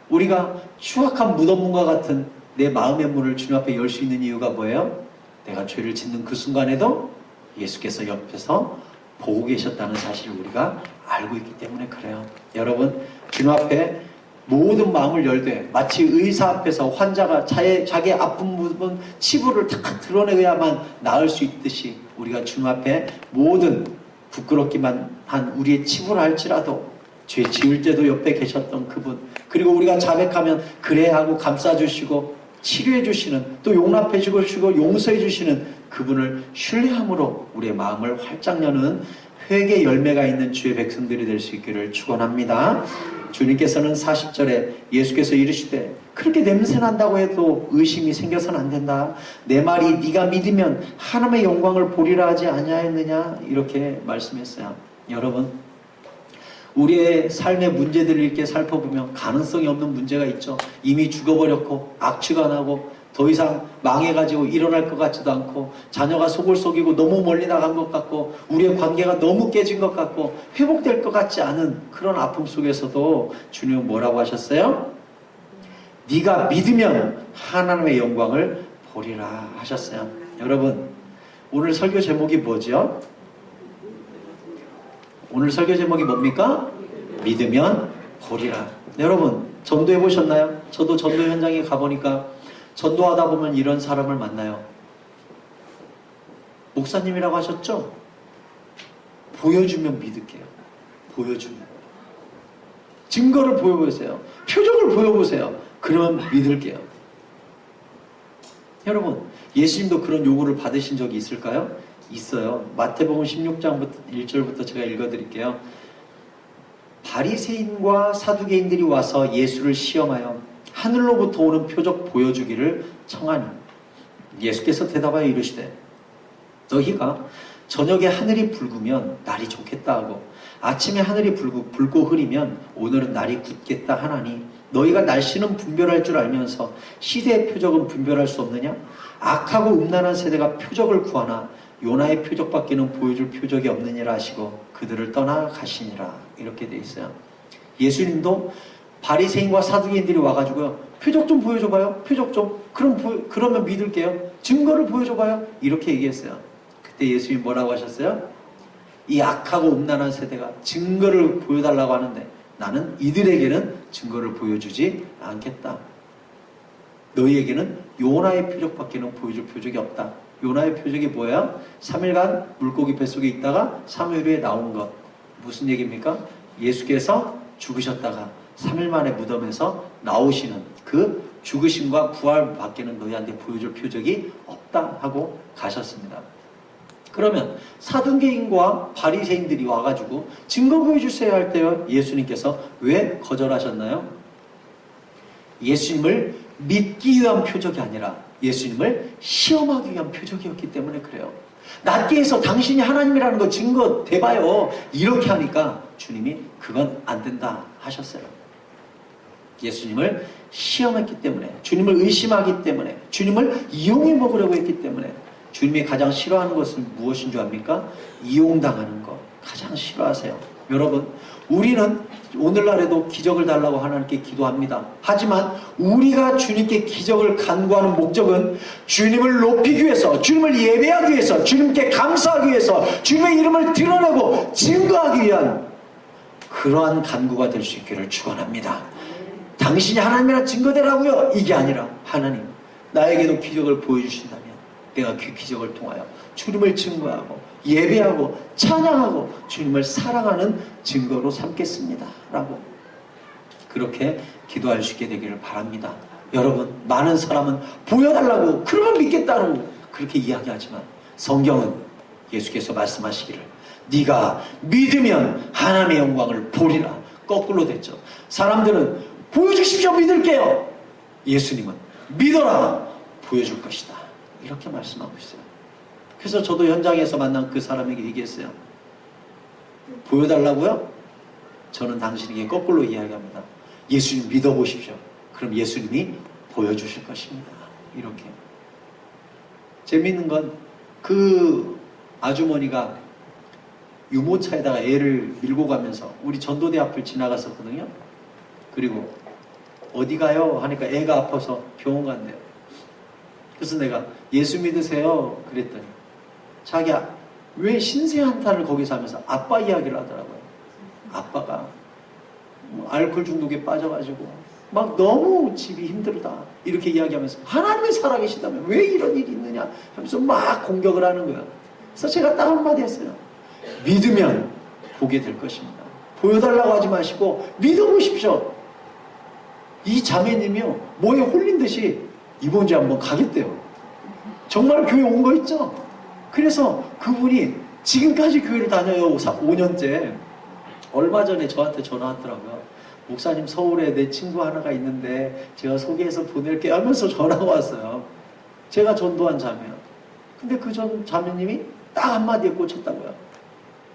우리가 추악한 무덤문과 같은 내 마음의 문을 주님 앞에 열 수 있는 이유가 뭐예요? 내가 죄를 짓는 그 순간에도 예수께서 옆에서 보고 계셨다는 사실을 우리가 알고 있기 때문에 그래요. 여러분, 주님 앞에 모든 마음을 열되 마치 의사 앞에서 환자가 자기 아픈 부분 치부를 다 드러내야만 나을 수 있듯이 우리가 주님 앞에 모든 부끄럽기만 한 우리의 치부를 할지라도 죄 지을 때도 옆에 계셨던 그분, 그리고 우리가 자백하면 그래 하고 감싸주시고 치료해주시는, 또 용납해주시고 용서해주시는 그분을 신뢰함으로 우리의 마음을 활짝 여는 회개 열매가 있는 주의 백성들이 될 수 있기를 축원합니다. 주님께서는 40절에 예수께서 이르시되 그렇게 냄새난다고 해도 의심이 생겨서는 안 된다. 내 말이 네가 믿으면 하나님의 영광을 보리라 하지 아니하였느냐 이렇게 말씀했어요. 여러분, 우리의 삶의 문제들을 이렇게 살펴보면 가능성이 없는 문제가 있죠. 이미 죽어버렸고 악취가 나고 더 이상 망해가지고 일어날 것 같지도 않고 자녀가 속을 속이고 너무 멀리 나간 것 같고 우리의 관계가 너무 깨진 것 같고 회복될 것 같지 않은 그런 아픔 속에서도 주님은 뭐라고 하셨어요? 네가 믿으면 하나님의 영광을 보리라 하셨어요. 여러분, 오늘 설교 제목이 뭐죠? 오늘 설교 제목이 뭡니까? 믿으면 보리라. 여러분, 전도해 보셨나요? 저도 전도 현장에 가보니까 전도하다 보면 이런 사람을 만나요. 목사님이라고 하셨죠? 보여주면 믿을게요. 보여주면. 증거를 보여보세요. 표적을 보여보세요. 그러면 믿을게요. 여러분, 예수님도 그런 요구를 받으신 적이 있을까요? 있어요. 마태복음 16장 1절부터 제가 읽어드릴게요. 바리새인과 사두개인들이 와서 예수를 시험하여 하늘로부터 오는 표적 보여주기를 청하니 예수께서 대답하여 이르시되 너희가 저녁에 하늘이 붉으면 날이 좋겠다 하고 아침에 하늘이 붉고 흐리면 오늘은 날이 굳겠다 하나니 너희가 날씨는 분별할 줄 알면서 시대의 표적은 분별할 수 없느냐? 악하고 음란한 세대가 표적을 구하나 요나의 표적밖에는 보여줄 표적이 없느니라 하시고 그들을 떠나 가시니라. 이렇게 돼 있어요. 예수님도 바리새인과 사두개인들이 와가지고요, 표적 좀 보여줘봐요. 표적 좀. 그러면 믿을게요. 증거를 보여줘봐요. 이렇게 얘기했어요. 그때 예수님이 뭐라고 하셨어요? 이 악하고 음란한 세대가 증거를 보여달라고 하는데 나는 이들에게는 증거를 보여주지 않겠다. 너희에게는 요나의 표적밖에는 보여줄 표적이 없다. 요나의 표적이 뭐야? 3일간 물고기 뱃속에 있다가 3일 후에 나온 것. 무슨 얘기입니까? 예수께서 죽으셨다가 3일 만에 무덤에서 나오시는 그 죽으심과 부활 밖에는 너희한테 보여줄 표적이 없다 하고 가셨습니다. 그러면 사두개인과 바리새인들이 와가지고 증거 보여주세요 할 때 예수님께서 왜 거절하셨나요? 예수님을 믿기 위한 표적이 아니라 예수님을 시험하기 위한 표적이었기 때문에 그래요. 낫게 해서 당신이 하나님이라는 거 증거 대봐요. 이렇게 하니까 주님이 그건 안 된다 하셨어요. 예수님을 시험했기 때문에, 주님을 의심하기 때문에, 주님을 이용해 먹으려고 했기 때문에. 주님이 가장 싫어하는 것은 무엇인 줄 압니까? 이용당하는 것 가장 싫어하세요. 여러분, 우리는 오늘날에도 기적을 달라고 하나님께 기도합니다. 하지만 우리가 주님께 기적을 간구하는 목적은 주님을 높이기 위해서, 주님을 예배하기 위해서, 주님께 감사하기 위해서, 주님의 이름을 드러내고 증거하기 위한 그러한 간구가 될 수 있기를 축원합니다. 당신이 하나님이라 증거되라고요? 이게 아니라 하나님, 나에게도 기적을 보여주신다면 내가 그 기적을 통하여 주님을 증거하고 예배하고 찬양하고 주님을 사랑하는 증거로 삼겠습니다 라고 그렇게 기도할 수 있게 되기를 바랍니다. 여러분, 많은 사람은 보여달라고 그러면 믿겠다고 그렇게 이야기하지만 성경은 예수께서 말씀하시기를 네가 믿으면 하나님의 영광을 보리라. 거꾸로 됐죠. 사람들은 보여주십시오, 믿을게요. 예수님은 믿어라, 보여줄 것이다, 이렇게 말씀하고 있어요. 그래서 저도 현장에서 만난 그 사람에게 얘기했어요. 보여달라고요? 저는 당신에게 거꾸로 이야기합니다. 예수님 믿어보십시오. 그럼 예수님이 보여주실 것입니다. 이렇게. 재미있는 건 그 아주머니가 유모차에다가 애를 밀고 가면서 우리 전도대 앞을 지나갔었거든요. 그리고 어디 가요? 하니까 애가 아파서 병원 간대요. 그래서 내가 예수 믿으세요? 그랬더니 자기야 왜 신세 한탄을 거기서 하면서 아빠 이야기를 하더라고요. 아빠가 알코올 중독에 빠져가지고 막 너무 집이 힘들다 이렇게 이야기하면서 하나님이 살아계시다면 왜 이런 일이 있느냐 하면서 막 공격을 하는 거예요. 그래서 제가 딱 한마디 했어요. 믿으면 보게 될 것입니다. 보여달라고 하지 마시고 믿어보십시오. 이 자매님이요 뭐에 홀린 듯이 이번 주에 한번 가겠대요. 정말 교회 온 거 있죠? 그래서 그분이 지금까지 교회를 다녀요. 5년째. 얼마 전에 저한테 전화 왔더라고요. 목사님, 서울에 내 친구 하나가 있는데 제가 소개해서 보낼게 하면서 전화가 왔어요. 제가 전도한 자매요. 근데 그 전 자매님이 딱 한마디에 꽂혔다고요.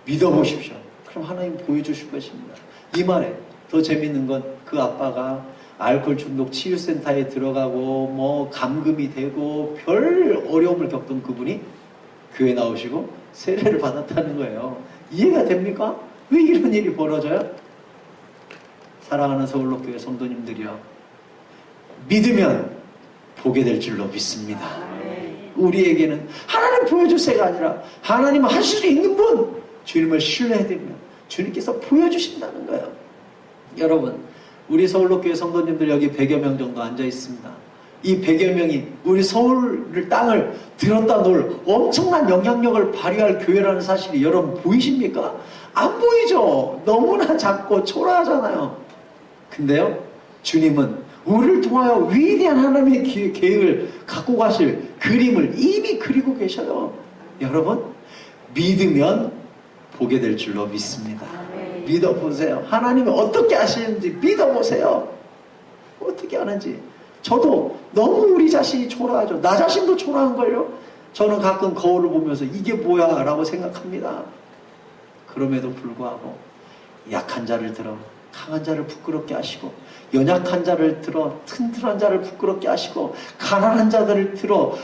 믿어보십시오. 그럼 하나님 보여주실 것입니다. 이 말에 더 재밌는 건 그 아빠가 알코올 중독 치유센터에 들어가고 뭐 감금이 되고 별 어려움을 겪던 그분이 교회 나오시고 세례를 받았다는 거예요. 이해가 됩니까? 왜 이런 일이 벌어져요? 사랑하는 서울로교회 성도님들이요, 믿으면 보게 될 줄로 믿습니다. 우리에게는 하나님 보여주세요가 아니라 하나님 하실 수 있는 분, 주님을 신뢰해드리면 주님께서 보여주신다는 거예요. 여러분, 우리 서울로교회 성도님들 여기 100여 명 정도 앉아 있습니다. 이 100여 명이 우리 서울 땅을 들었다 놓을 엄청난 영향력을 발휘할 교회라는 사실이 여러분 보이십니까? 안 보이죠? 너무나 작고 초라하잖아요. 근데요, 주님은 우리를 통하여 위대한 하나님의 계획을 갖고 가실 그림을 이미 그리고 계셔요. 여러분, 믿으면 보게 될 줄로 믿습니다. 믿어보세요. 하나님이 어떻게 하시는지 믿어보세요. 어떻게 하는지. 저도 너무 우리 자신이 초라하죠. 나 자신도 초라한걸요. 저는 가끔 거울을 보면서 이게 뭐야 라고 생각합니다. 그럼에도 불구하고 약한 자를 들어 강한 자를 부끄럽게 하시고, 연약한 자를 들어 튼튼한 자를 부끄럽게 하시고, 가난한 자들을 들어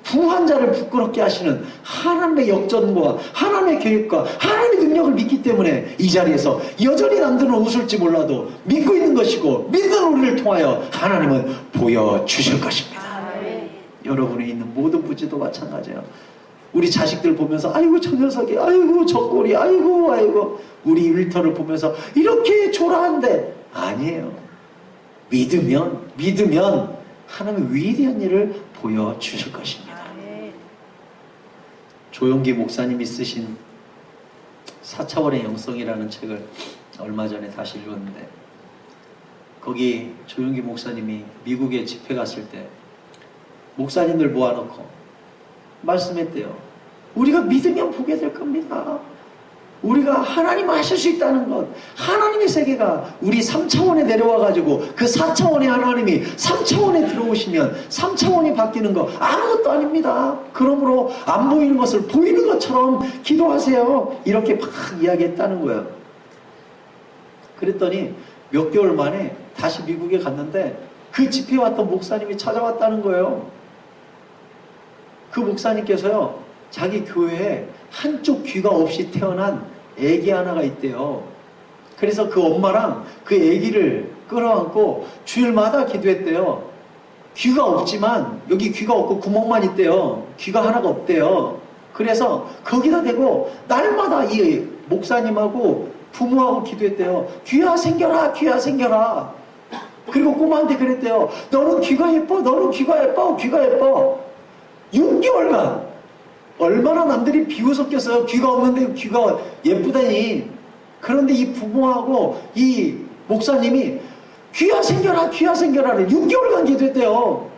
부한 자를 부끄럽게 하시는 하나님의 역전과 하나님의 계획과 하나님의 능력을 믿기 때문에 이 자리에서 여전히 남들은 웃을지 몰라도 믿고 있는 것이고, 믿는 우리를 통하여 하나님은 보여주실 것입니다. 여러분이 있는 모든 부지도 마찬가지예요. 우리 자식들 보면서 아이고 저 녀석이, 아이고 저 꼴이, 아이고 우리 일터를 보면서 이렇게 초라한데, 아니에요. 믿으면 하나님의 위대한 일을 보여주실 것입니다. 조용기 목사님이 쓰신 4차원의 영성이라는 책을 얼마 전에 다시 읽었는데, 거기 조용기 목사님이 미국에 집회 갔을 때 목사님들 모아놓고 말씀했대요. 우리가 믿으면 보게 될 겁니다. 우리가 하나님 하실 수 있다는 것, 하나님의 세계가 우리 3차원에 내려와가지고 그 4차원의 하나님이 3차원에 들어오시면 3차원이 바뀌는 거 아무것도 아닙니다. 그러므로 안 보이는 것을 보이는 것처럼 기도하세요. 이렇게 막 이야기했다는 거예요. 그랬더니 몇 개월 만에 다시 미국에 갔는데 그 집회에 왔던 목사님이 찾아왔다는 거예요. 그 목사님께서요, 자기 교회에 한쪽 귀가 없이 태어난 아기 하나가 있대요. 그래서 그 엄마랑 그 아기를 끌어안고 주일마다 기도했대요. 귀가 없지만 여기 귀가 없고 구멍만 있대요. 귀가 하나가 없대요. 그래서 거기다 대고 날마다 이 목사님하고 부모하고 기도했대요. 귀야 생겨라, 귀야 생겨라. 그리고 꼬마한테 그랬대요. 너는 귀가 예뻐, 너는 귀가 예뻐, 귀가 예뻐. 6개월간 얼마나 남들이 비웃었겠어요. 귀가 없는데 귀가 예쁘다니. 그런데 이 부모하고 이 목사님이 귀가 생겨라, 귀가 생겨라를 6개월간 기도했대요.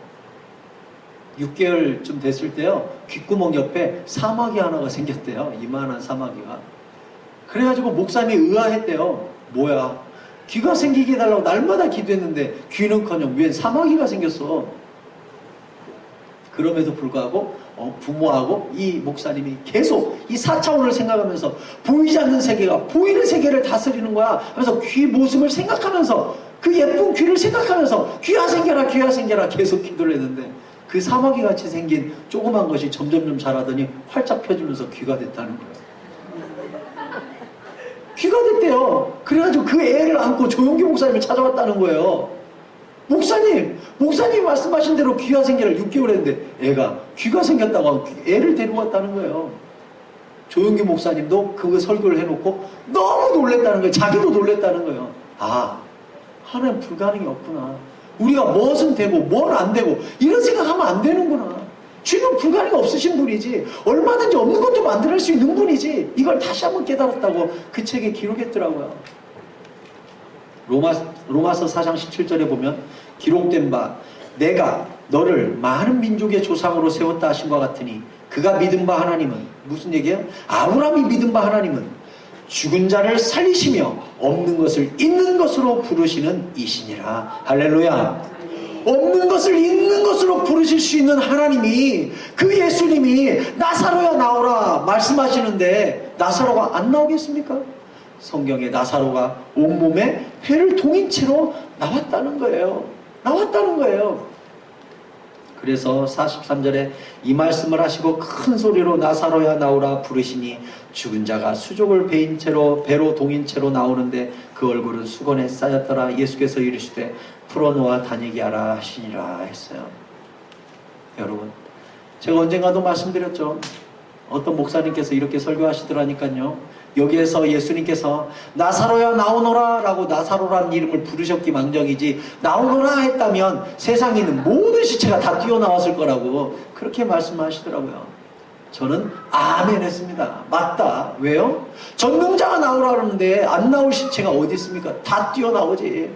6개월쯤 됐을 때요, 귓구멍 옆에 사마귀 하나가 생겼대요. 이만한 사마귀가. 그래가지고 목사님이 의아했대요. 뭐야, 귀가 생기게 해달라고 날마다 기도했는데 귀는커녕 웬 사마귀가 생겼어. 그럼에도 불구하고 부모하고 이 목사님이 계속 이 4차원을 생각하면서 보이지 않는 세계가 보이는 세계를 다스리는 거야. 그래서 귀 모습을 생각하면서 그 예쁜 귀를 생각하면서 귀가 생겨라, 귀가 생겨라 계속 기도를 했는데 그 사마귀 같이 생긴 조그만 것이 점점점 자라더니 활짝 펴지면서 귀가 됐다는 거예요. 귀가 됐대요. 그래가지고 그 애를 안고 조용기 목사님을 찾아왔다는 거예요. 목사님 말씀하신 대로 귀가 생기를 6개월 했는데 애가 귀가 생겼다고 하고 애를 데리고 왔다는 거예요. 조용기 목사님도 그 설교를 해놓고 너무 놀랬다는 거예요. 자기도 놀랬다는 거예요. 아, 하나님 불가능이 없구나. 우리가 무엇은 되고 뭘 안 되고 이런 생각하면 안 되는구나. 주님은 불가능이 없으신 분이지 얼마든지 없는 것도 만들어낼 수 있는 분이지. 이걸 다시 한번 깨달았다고 그 책에 기록했더라고요. 로마서 4장 17절에 보면 기록된 바 내가 너를 많은 민족의 조상으로 세웠다 하신 것 같으니 그가 믿은 바 하나님은 무슨 얘기예요? 아브라함이 믿은 바 하나님은 죽은 자를 살리시며 없는 것을 있는 것으로 부르시는 이시니라. 할렐루야. 없는 것을 있는 것으로 부르실 수 있는 하나님이, 그 예수님이 나사로야 나오라 말씀하시는데 나사로가 안 나오겠습니까? 성경에 나사로가 온몸에 회를 동인 채로 나왔다는 거예요. 나왔다는 거예요. 그래서 43절에 이 말씀을 하시고 큰 소리로 나사로야 나오라 부르시니 죽은 자가 수족을 베인 채로 배로 동인 채로 나오는데 그 얼굴은 수건에 쌓였더라. 예수께서 이르시되 풀어놓아 다니게 하라 하시니라 했어요. 여러분, 제가 언젠가도 말씀드렸죠. 어떤 목사님께서 이렇게 설교하시더라니까요. 여기에서 예수님께서 나사로야 나오너라 라고 나사로라는 이름을 부르셨기 망정이지 나오너라 했다면 세상에 있는 모든 시체가 다 뛰어나왔을 거라고 그렇게 말씀하시더라고요. 저는 아멘 했습니다. 맞다. 왜요? 전능자가 나오라 그러는데 안 나올 시체가 어디 있습니까? 다 뛰어나오지.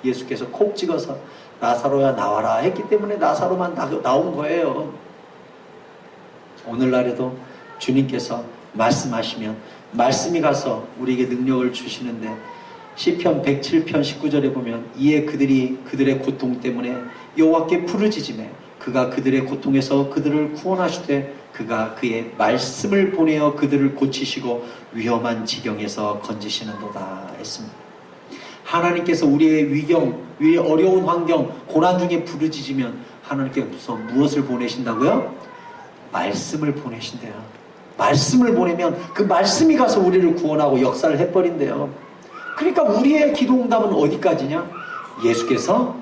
예수께서 콕 찍어서 나사로야 나와라 했기 때문에 나사로만 나온 거예요. 오늘날에도 주님께서 말씀하시면 말씀이 가서 우리에게 능력을 주시는데 시편 107편 19절에 보면 이에 그들이 그들의 고통 때문에 여호와께 부르짖으매 그가 그들의 고통에서 그들을 구원하시되 그가 그의 말씀을 보내어 그들을 고치시고 위험한 지경에서 건지시는도다 했습니다. 하나님께서 우리의 위경, 우리의 어려운 환경, 고난 중에 부르짖으면 하나님께서 무엇을 보내신다고요? 말씀을 보내신대요. 말씀을 보내면 그 말씀이 가서 우리를 구원하고 역사를 해버린대요. 그러니까 우리의 기도응답은 어디까지냐? 예수께서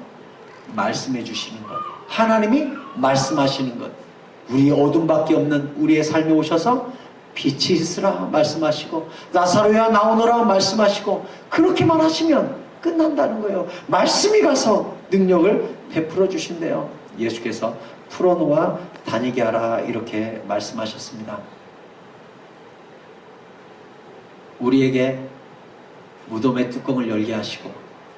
말씀해 주시는 것, 하나님이 말씀하시는 것, 우리 어둠밖에 없는 우리의 삶에 오셔서 빛이 있으라 말씀하시고 나사로야 나오너라 말씀하시고 그렇게만 하시면 끝난다는 거예요. 말씀이 가서 능력을 베풀어 주신대요. 예수께서 풀어놓아 다니게 하라 이렇게 말씀하셨습니다. 우리에게 무덤의 뚜껑을 열게 하시고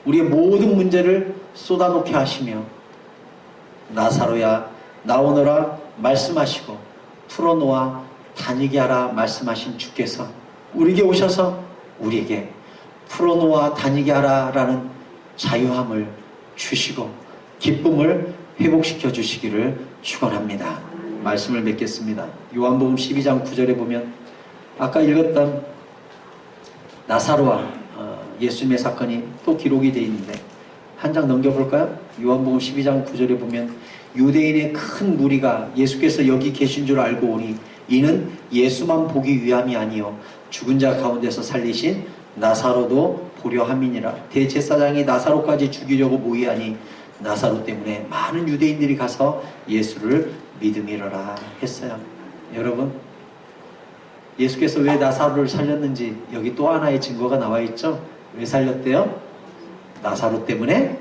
우리의 모든 문제를 쏟아놓게 하시며 나사로야 나오너라 말씀하시고 풀어놓아 다니게 하라 말씀하신 주께서 우리에게 오셔서 우리에게 풀어놓아 다니게 하라라는 자유함을 주시고 기쁨을 회복시켜 주시기를 축원합니다. 말씀을 맺겠습니다. 요한복음 12장 9절에 보면 아까 읽었던 나사로와 예수님의 사건이 또 기록이 되어 있는데 한 장 넘겨볼까요? 요한복음 12장 9절에 보면 유대인의 큰 무리가 예수께서 여기 계신 줄 알고 오니 이는 예수만 보기 위함이 아니요 죽은 자 가운데서 살리신 나사로도 보려 함이니라. 대제사장이 나사로까지 죽이려고 모의하니 나사로 때문에 많은 유대인들이 가서 예수를 믿음이러라 했어요. 여러분, 예수께서 왜 나사로를 살렸는지 여기 또 하나의 증거가 나와 있죠. 왜 살렸대요? 나사로 때문에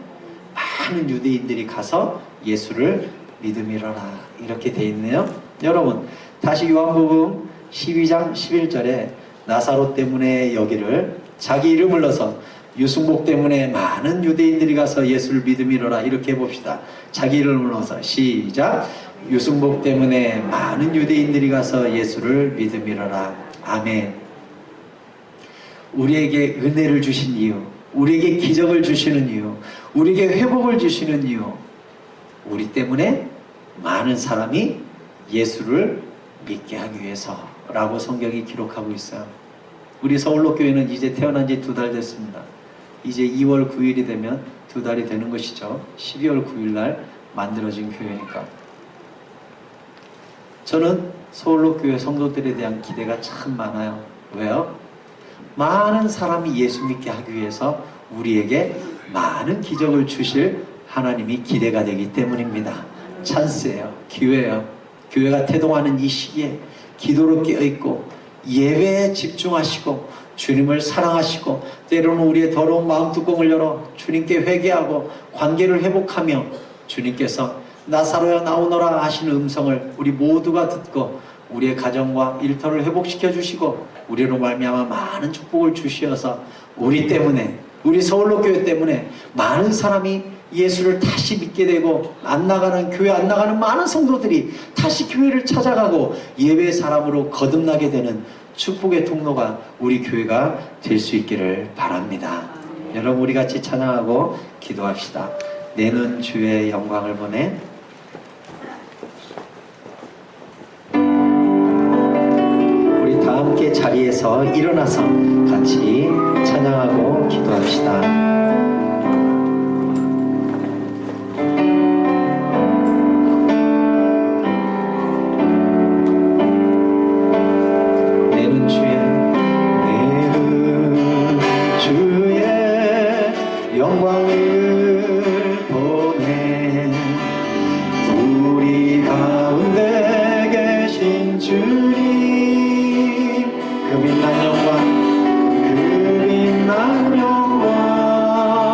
많은 유대인들이 가서 예수를 믿음이러라 이렇게 돼 있네요. 여러분, 다시 요한복음 12장 11절에 나사로 때문에 여기를 자기 이름을 넣어서 유승복 때문에 많은 유대인들이 가서 예수를 믿음이러라 이렇게 해봅시다. 자기 이름을 넣어서 시작. 유승복 때문에 많은 유대인들이 가서 예수를 믿음이러라. 아멘. 우리에게 은혜를 주신 이유, 우리에게 기적을 주시는 이유, 우리에게 회복을 주시는 이유, 우리 때문에 많은 사람이 예수를 믿게 하기 위해서라고 성경이 기록하고 있어요. 우리 서울로교회는 이제 태어난 지 2달 됐습니다. 이제 2월 9일이 되면 2달이 되는 것이죠. 12월 9일 날 만들어진 교회니까. 저는 서울로교회 성도들에 대한 기대가 참 많아요. 왜요? 많은 사람이 예수 믿게 하기 위해서 우리에게 많은 기적을 주실 하나님이 기대가 되기 때문입니다. 찬스예요. 기회예요. 교회가 태동하는 이 시기에 기도로 깨어있고 예배에 집중하시고 주님을 사랑하시고 때로는 우리의 더러운 마음 뚜껑을 열어 주님께 회개하고 관계를 회복하며 주님께서 나사로야 나오너라 하시는 음성을 우리 모두가 듣고 우리의 가정과 일터를 회복시켜 주시고 우리로 말미암아 많은 축복을 주시어서 우리 때문에, 우리 서울로교회 때문에 많은 사람이 예수를 다시 믿게 되고 안 나가는, 교회 안 나가는 많은 성도들이 다시 교회를 찾아가고 예배의 사람으로 거듭나게 되는 축복의 통로가 우리 교회가 될 수 있기를 바랍니다. 여러분, 우리 같이 찬양하고 기도합시다. 내는 주의 영광을 보내. 우리 다 함께 자리에서 일어나서 같이 찬양하고 기도합시다. 그 빛난 영광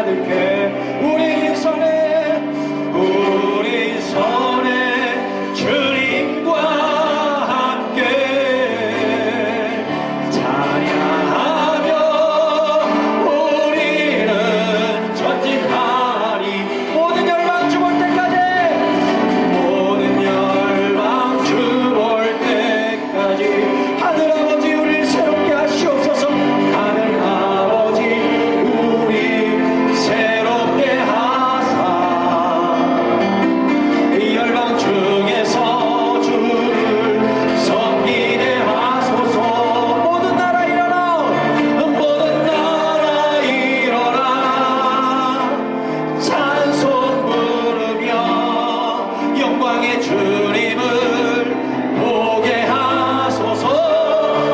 가득해 우리 손에 주님과 함께 찬양하며 우리는 전진하리. 모든 열방 죽을 때까지 하늘 아버지 우리를 새롭게 하시옵소서. 하늘 아버지 우리 새롭게 하사 이 열방 중에서 주를 섬기게 하소서. 모든 나라 일어나, 모든 나라 일어나, 찬송 부르며 영광의 주님을 보게 하소서.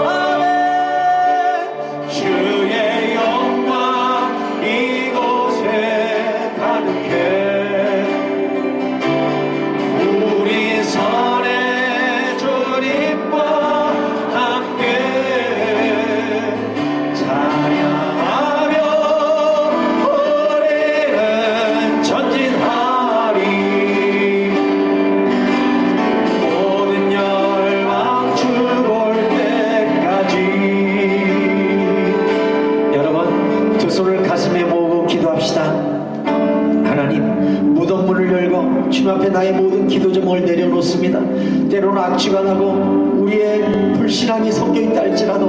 아멘. 주의 영광 이곳에 가득해 우리 선에 주님과 함께 찬양하며 우리는 전진하리. 모든 열방 죽을 때까지. 여러분 두 손을 가슴에 모으고 기도합시다. 하나님, 무덤 문을 열고 주님 앞에 나의 모든 기도 제목을 내려놓습니다. 때로는 악취가 나고 우리의 불신앙이 섞여있다 할지라도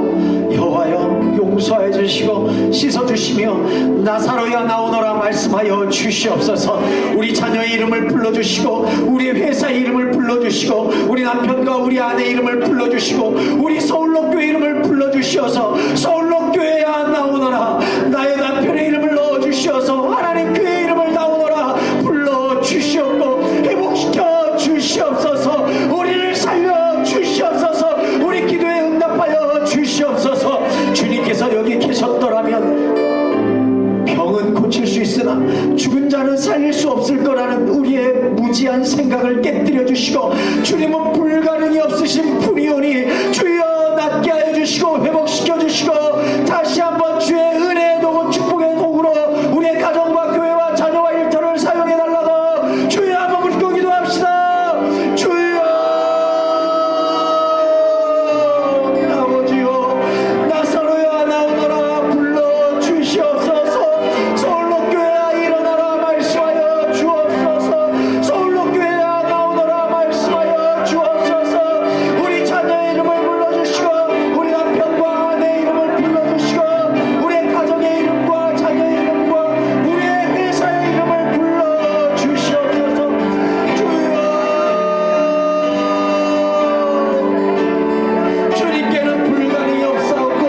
여호와여 용서해 주시고 씻어주시며 나사로야 나오너라 말씀하여 주시옵소서. 우리 자녀의 이름을 불러주시고 우리 회사의 이름을 불러주시고 우리 남편과 우리 아내 이름을 불러주시고 우리 서울록교회 이름을 불러주시어서 서울록교회야 나오너라 나의 남편의 이름을 넣어주시어서 하나님 그의 이름을 나오너라 불러주시옵고 회복시켜 주시옵소서. 우리를 살려 주시옵소서. 우리 기도에 응답하여 주시옵소서. 주님께서 여기 계셨더라면 병은 고칠 수 있으나 죽은 자는 살릴 수 없을 거라는 우리의 무지한 생각을 깨뜨려 주시고 주님은 불가능이 없으신 분이오니 주여 낫게 하여 주시고 회복시켜 주시고 다시 한번 주의 은혜의 도구 축복의 도구로 우리의 가정과 교회와 자녀와 일터를 사용해 달라고 주여 한번 붙고 기도합시다. 주여 아버지요 나사로야 나오너라 불러 주시옵소서. 서울록교회야 일어나라 말씀하여 주옵소서. 서울록교회야 나오너라 말씀하여 주옵소서. 우리 자녀의 이름을 불러주시고 우리 남편과 아내 이름을 불러주시고 우리의 가정의 이름과 자녀의 이름과 우리의 회사의 이름을 불러주시옵소서. 주여 주님께는 불가능이 없사옵고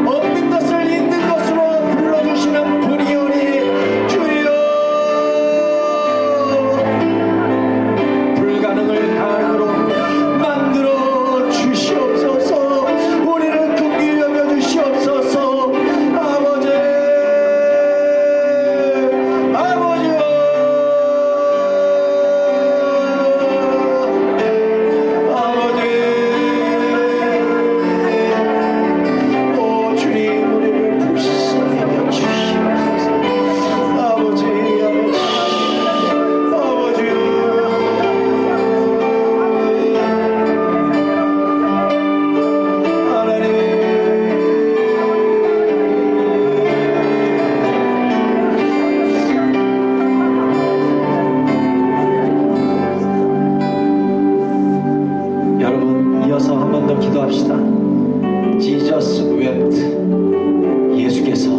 없는 것을 있는 것으로 불러주시는 분이오니 주여 불가능을 가능으로 만들어 주시옵소서. 우리를 긍휼히 여겨 주시옵소서. 아버지 아버지요 아버지 오 주님 우리를 불쌍히 여겨 주시옵소서. 아버지 아버지요 하나님 여러분 이어서 한 번 더 기도합시다. Jesus wept. 예수께서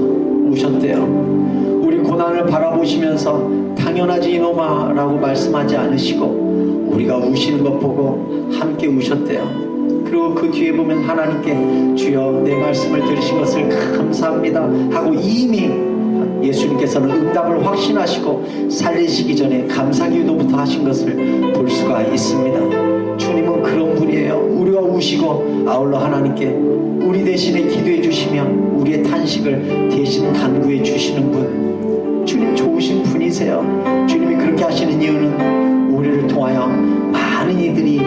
우셨대요. 우리 고난을 바라보시면서 당연하지 이놈아 라고 말씀하지 않으시고 우리가 우시는 것 보고 함께 우셨대요. 그리고 그 뒤에 보면 하나님께 주여 내 말씀을 들으신 것을 감사합니다 하고 이미 예수님께서는 응답을 확신하시고 살리시기 전에 감사기도부터 하신 것을 볼 수가 있습니다. 주님은 그런 분이에요. 우리가 우시고 아울러 하나님께 우리 대신에 기도해 주시며 우리의 탄식을 대신 간구해 주시는 분. 주님 좋으신 분이세요. 주님이 그렇게 하시는 이유는 우리를 통하여 많은 이들이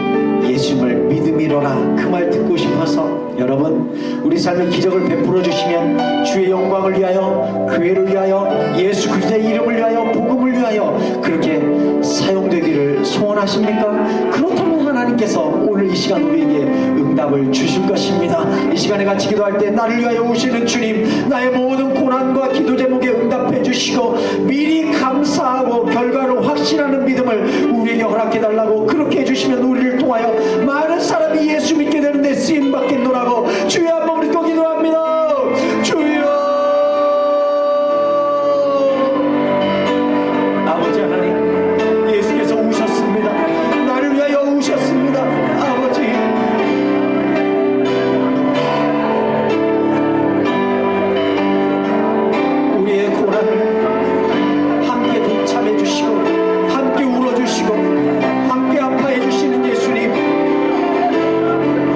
예수님을 믿음이로라 그 말 듣고 싶어서 여러분, 우리 삶에 기적을 베풀어 주시면 주의 영광을 위하여, 교회를 위하여, 예수 그리스도의 이름을 위하여, 복음을 위하여 그렇게 사용되기를 소원하십니까? 그렇다면 하나님께서 오늘 이 시간 우리에게 응답을 주실 것입니다. 이 시간에 같이 기도할 때 나를 위하여 오시는 주님, 나의 모든 고난과 기도 제목에 응답해 주시고 미리 감사하고 결과를 확신하는 믿음을 우리에게 허락해 달라고, 그렇게 해주시면 우리를 통하여 많은 사람이 예수 믿게 되는데 쓰임 받겠노라고 주여 한번 우리 또 기도합니다. 주여, 아버지 하나님, 예수께서 오셨습니다. 나를 위하여 오셨습니다. 아버지, 우리의 고난을 함께 동참해 주시고 함께 울어주시고 함께 아파해 주시는 예수님,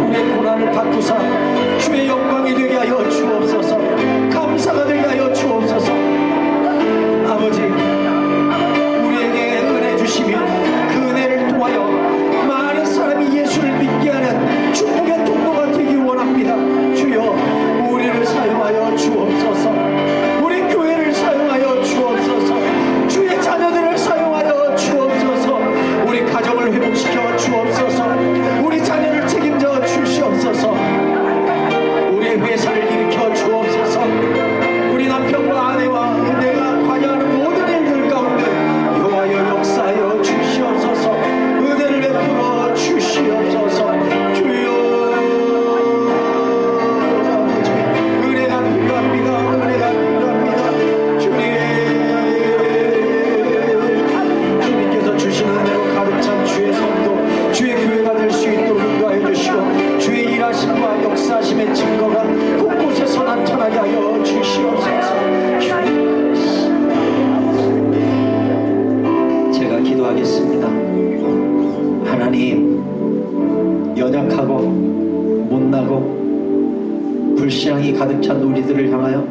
우리의 고난을 바꾸사 주의 영광이 되게 하여 주옵소서. 감사가 되게 하여 주옵소서. 아버지, 우리에게 은혜 주시면 그 은혜를 통하여 많은 사람이 예수를 믿게 하는 축복의 통로가 되기 원합니다. 주여, 우리를 사용하여 주옵소서. 우리 교회를 사용하여 주옵소서. 주의 자녀들을 사용하여 주옵소서. 우리 가정을 회복시켜 주옵소서. 우리 자녀를 책임져 주시옵소서. 우리의 회사를 일으켜 주옵소서. 우리 남편과 아내와 은혜가 관여하는 모든 일들 가운데 여호와여 역사하여 주시옵소서. 은혜를 베풀어 주시옵소서. 주여, 아버지, 은혜가 필요합니다. 은혜가 필요합니다. 주님께서 주시는 은혜로 가득 찬 주의 성도, 주의 교회가 될 수 있도록 인도하여 주시고 주의 일하심과 역사하심의 증거가 곳곳에서 나타나게 하여 주시옵소서. 제가 기도하겠습니다. 하나님, 연약하고 못나고 불신앙이 가득 찬 우리들을 향하여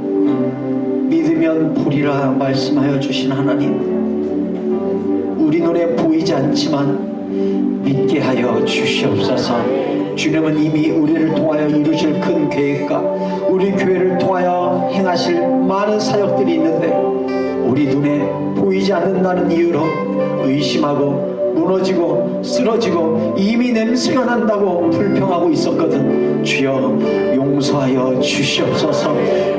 믿으면 보리라 말씀하여 주신 하나님, 우리 눈에 보이지 않지만 믿게 하여 주시옵소서. 주님은 이미 우리를 통하여 이루실 큰 계획과 우리 교회를 통하여 행하실 많은 사역들이 있는데 우리 눈에 보이지 않는다는 이유로 의심하고 무너지고 쓰러지고 이미 냄새가 난다고 불평하고 있었거든. 주여, 용서하여 주시옵소서.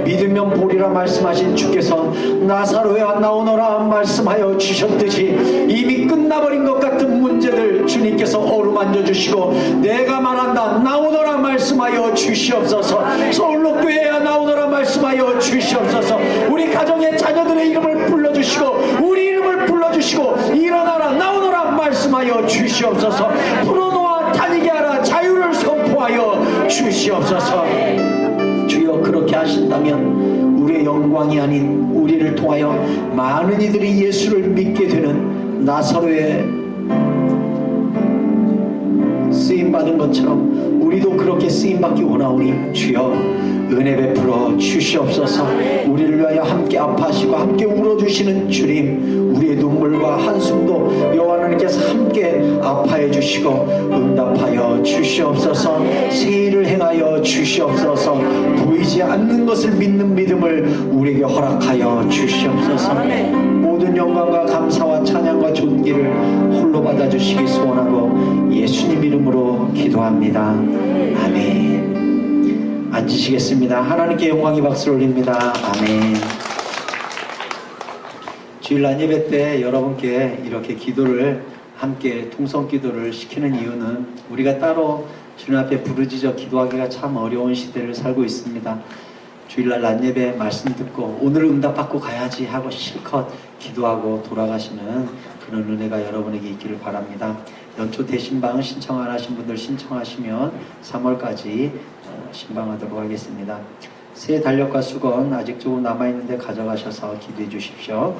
믿으면 보리라 말씀하신 주께서 나사로야 나오너라 말씀하여 주셨듯이 이미 끝나버린 것 같은 문제들 주님께서 어루만져 주시고 내가 말한다 나오너라 말씀하여 주시옵소서. 서울로교회야 나오너라 말씀하여 주시옵소서. 우리 가정의 자녀들의 이름을 불러주시고 우리 이름을 불러주시고 일어나라 나오너라 말씀하여 주시옵소서. 풀어놓아 다니게 하라 자유를 선포하여 주시옵소서. 주여, 그렇게 하신다면 우리의 영광이 아닌 우리를 통하여 많은 이들이 예수를 믿게 되는 나사로의 쓰임받은 것처럼 우리도 그렇게 쓰임받기 원하오니 주여, 은혜 베풀어 주시옵소서. 우리를 위하여 함께 아파하시고 함께 울어주시는 주님, 우리의 눈물과 한숨도 여호와 하나님께서 함께 아파해 주시고 응답하여 주시옵소서. 세일을 행하여 주시옵소서. 보이지 않는 것을 믿는 믿음을 우리에게 허락하여 주시옵소서. 모든 영광과 감사와 찬양과 존귀를 홀로 받아주시기 소원하고 예수님 이름으로 기도합니다. 아멘. 앉으시겠습니다. 하나님께 영광의 박수를 올립니다. 아멘. 주일 날 예배 때 여러분께 이렇게 기도를 함께 통성 기도를 시키는 이유는 우리가 따로 주님 앞에 부르짖어 기도하기가 참 어려운 시대를 살고 있습니다. 주일날 낮예배 말씀 듣고 오늘 응답받고 가야지 하고 실컷 기도하고 돌아가시는 그런 은혜가 여러분에게 있기를 바랍니다. 연초 대신방 신청 안 하신 분들 신청하시면 3월까지 신방하도록 하겠습니다. 새 달력과 수건 아직 조금 남아있는데 가져가셔서 기도해 주십시오.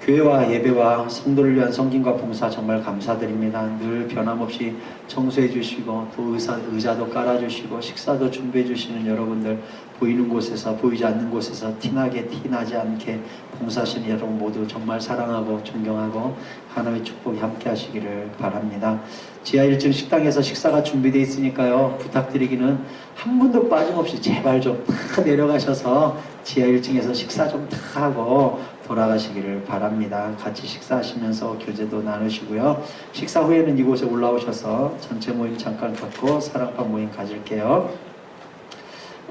교회와 예배와 성도를 위한 성김과 봉사 정말 감사드립니다. 늘 변함없이 청소해 주시고 또 의자도 깔아주시고 식사도 준비해 주시는 여러분들 보이는 곳에서 보이지 않는 곳에서 티나게 티나지 않게 봉사하시는 여러분 모두 정말 사랑하고 존경하고 하나님의 축복이 함께 하시기를 바랍니다. 지하 1층 식당에서 식사가 준비되어 있으니까요, 부탁드리기는 한 분도 빠짐없이 제발 좀 다 내려가셔서 지하 1층에서 식사 좀 다 하고 돌아가시기를 바랍니다. 같이 식사하시면서 교제도 나누시고요. 식사 후에는 이곳에 올라오셔서 전체 모임 잠깐 갖고 사랑방 모임 가질게요.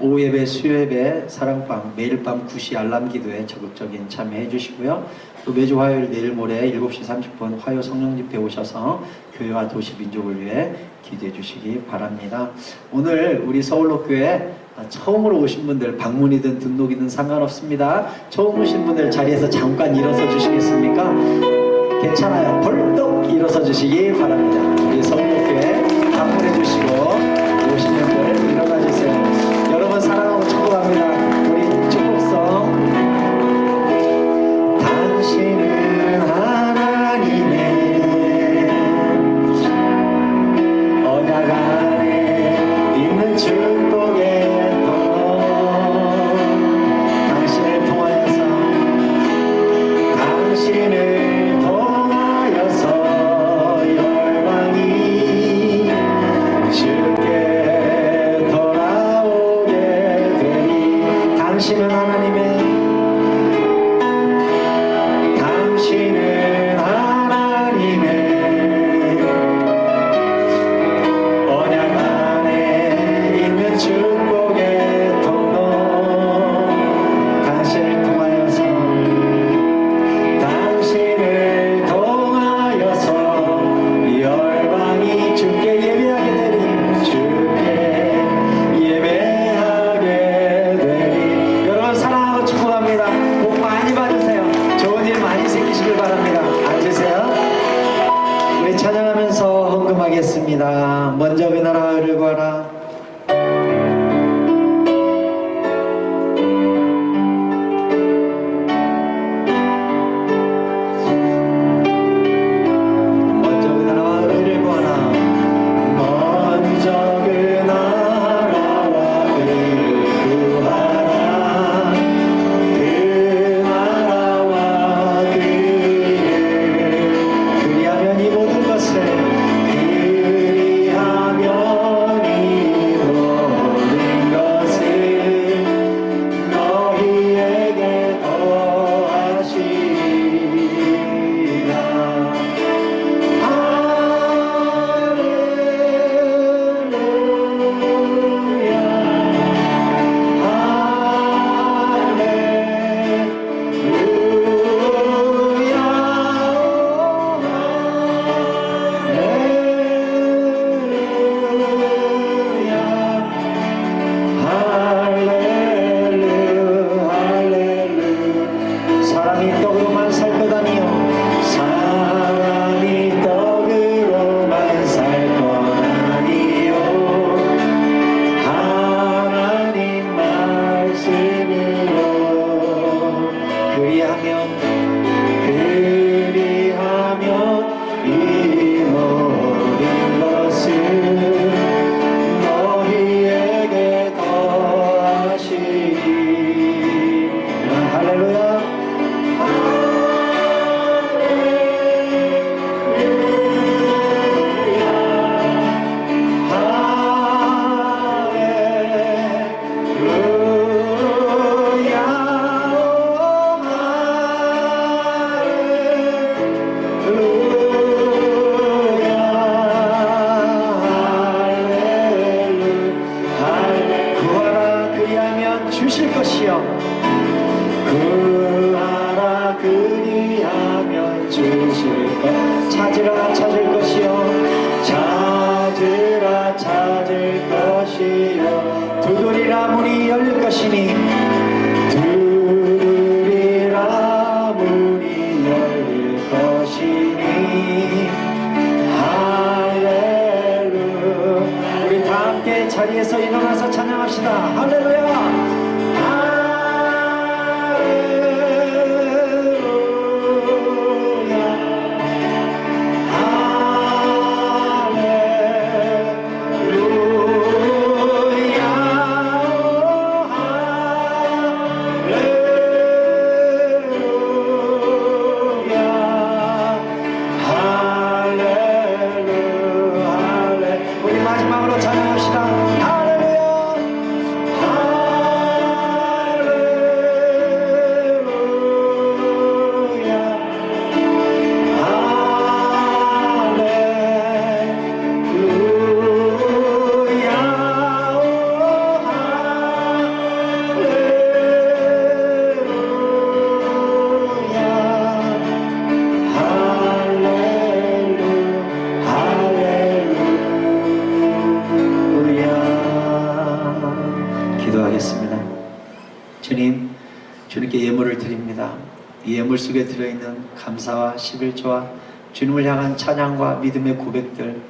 오후 예배, 수요 예배, 사랑방 매일 밤 9시 알람 기도에 적극적인 참여해 주시고요. 또 매주 화요일 내일 모레 7시 30분 화요 성령 집회 오셔서 교회와 도시 민족을 위해 기도해 주시기 바랍니다. 오늘 우리 서울로교회 처음으로 오신 분들, 방문이든 등록이든 상관없습니다. 처음 오신 분들 자리에서 잠깐 일어서 주시겠습니까? 괜찮아요. 벌떡 일어서 주시기 바랍니다. 우리 서울로교회 방문해 주시고 오신 분들 일어나 주세요. 여러분 사랑하고 축복합니다. 우리 축복성. 당신은 하나님의 언약 안에 있는 축복의 터. 당신을 통하여서 열방이 주께 돌아오게 되니. 당신은 하나님의 언약 안에 있는 축복의 통로. 당신을 통하여서 열방이 주께 예배하게 되리. 주께 예배하게 되리. 여러분 사랑하고 축복합니다. 복 많이 받으세요. 좋은 일 많이 생기시길 바랍니다. 앉으세요. 우리 찬양하면서 헌금하겠습니다. 먼저 그 나라를 구하라. 찾으라 찾을 것이요 찾으라 찾을 것이요 두드리라 문이 열릴 것이니 두드리라 문이 열릴 것이니 할렐루야. 우리 다 함께 자리에서 일어나서 찬양합시다. 할렐루야. 예물을 드립니다. 이 예물 속에 들어있는 감사와 11조와 주님을 향한 찬양과 믿음의 고백들,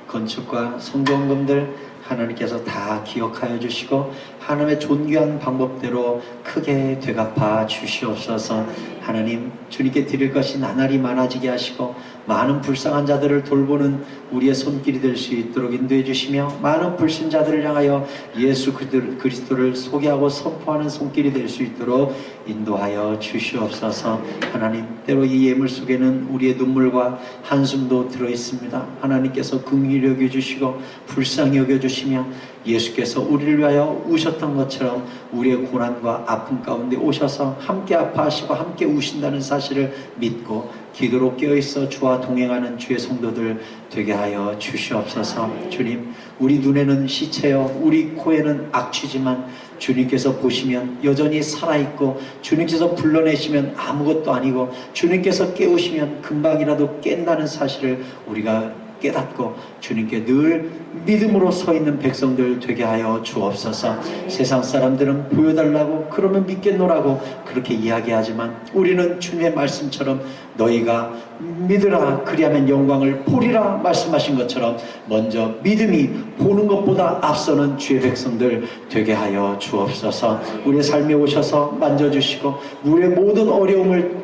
건축과 성경금들 하나님께서 다 기억하여 주시고 하나님의 존귀한 방법대로 크게 되갚아 주시옵소서. 하나님, 주님께 드릴 것이 나날이 많아지게 하시고 많은 불쌍한 자들을 돌보는 우리의 손길이 될 수 있도록 인도해 주시며 많은 불신자들을 향하여 예수 그리스도를 소개하고 선포하는 손길이 될 수 있도록 인도하여 주시옵소서. 하나님, 때로 이 예물 속에는 우리의 눈물과 한숨도 들어있습니다. 하나님께서 긍휼히 여겨주시고 불쌍히 여겨주시며 예수께서 우리를 위하여 우셨던 것처럼 우리의 고난과 아픔 가운데 오셔서 함께 아파하시고 함께 우신다는 사실을 믿고 기도로 깨어있어 주와 동행하는 주의 성도들 되게 하여 주시옵소서. 주님, 우리 눈에는 시체요 우리 코에는 악취지만 주님께서 보시면 여전히 살아있고 주님께서 불러내시면 아무것도 아니고 주님께서 깨우시면 금방이라도 깬다는 사실을 우리가 깨닫고 주님께 늘 믿음으로 서 있는 백성들 되게 하여 주옵소서. 세상 사람들은 보여달라고 그러면 믿겠노라고 그렇게 이야기하지만 우리는 주님의 말씀처럼 너희가 믿으라 그리하면 영광을 보리라 말씀하신 것처럼 먼저 믿음이 보는 것보다 앞서는 주의 백성들 되게 하여 주옵소서. 우리의 삶에 오셔서 만져주시고 우리의 모든 어려움을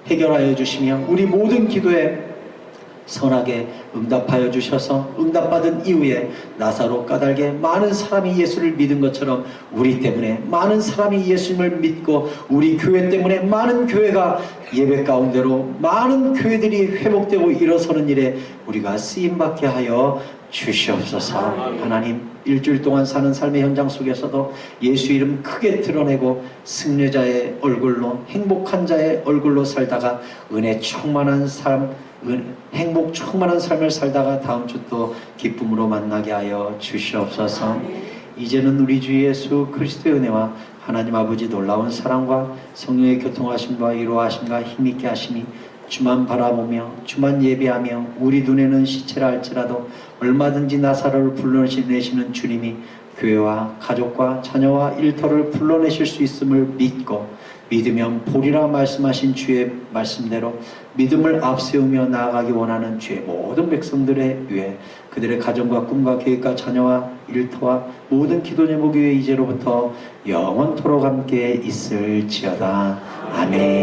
해결하여 주시며 우리 모든 기도에 선하게 응답하여 주셔서 응답받은 이후에 나사로 까닭에 많은 사람이 예수를 믿은 것처럼 우리 때문에 많은 사람이 예수님을 믿고 우리 교회 때문에 많은 교회가 예배 가운데로 많은 교회들이 회복되고 일어서는 일에 우리가 쓰임받게 하여 주시옵소서. 하나님, 일주일 동안 사는 삶의 현장 속에서도 예수 이름 크게 드러내고 승리자의 얼굴로 행복한 자의 얼굴로 살다가 은혜 충만한 삶 행복 충만한 삶을 살다가 다음 주 또 기쁨으로 만나게 하여 주시옵소서. 이제는 우리 주 예수 그리스도의 은혜와 하나님 아버지 놀라운 사랑과 성령의 교통하심과 이루하심과 힘있게 하심이 주만 바라보며 주만 예배하며 우리 눈에는 시체라 할지라도 얼마든지 나사로를 불러내시는 주님이 교회와 가족과 자녀와 일터를 불러내실 수 있음을 믿고 믿으면 보리라 말씀하신 주의 말씀대로 믿음을 앞세우며 나아가기 원하는 주의 모든 백성들의 위해 그들의 가정과 꿈과 계획과 자녀와 일터와 모든 기도 제목 위에 이제로부터 영원토록 함께 있을지어다. 아멘.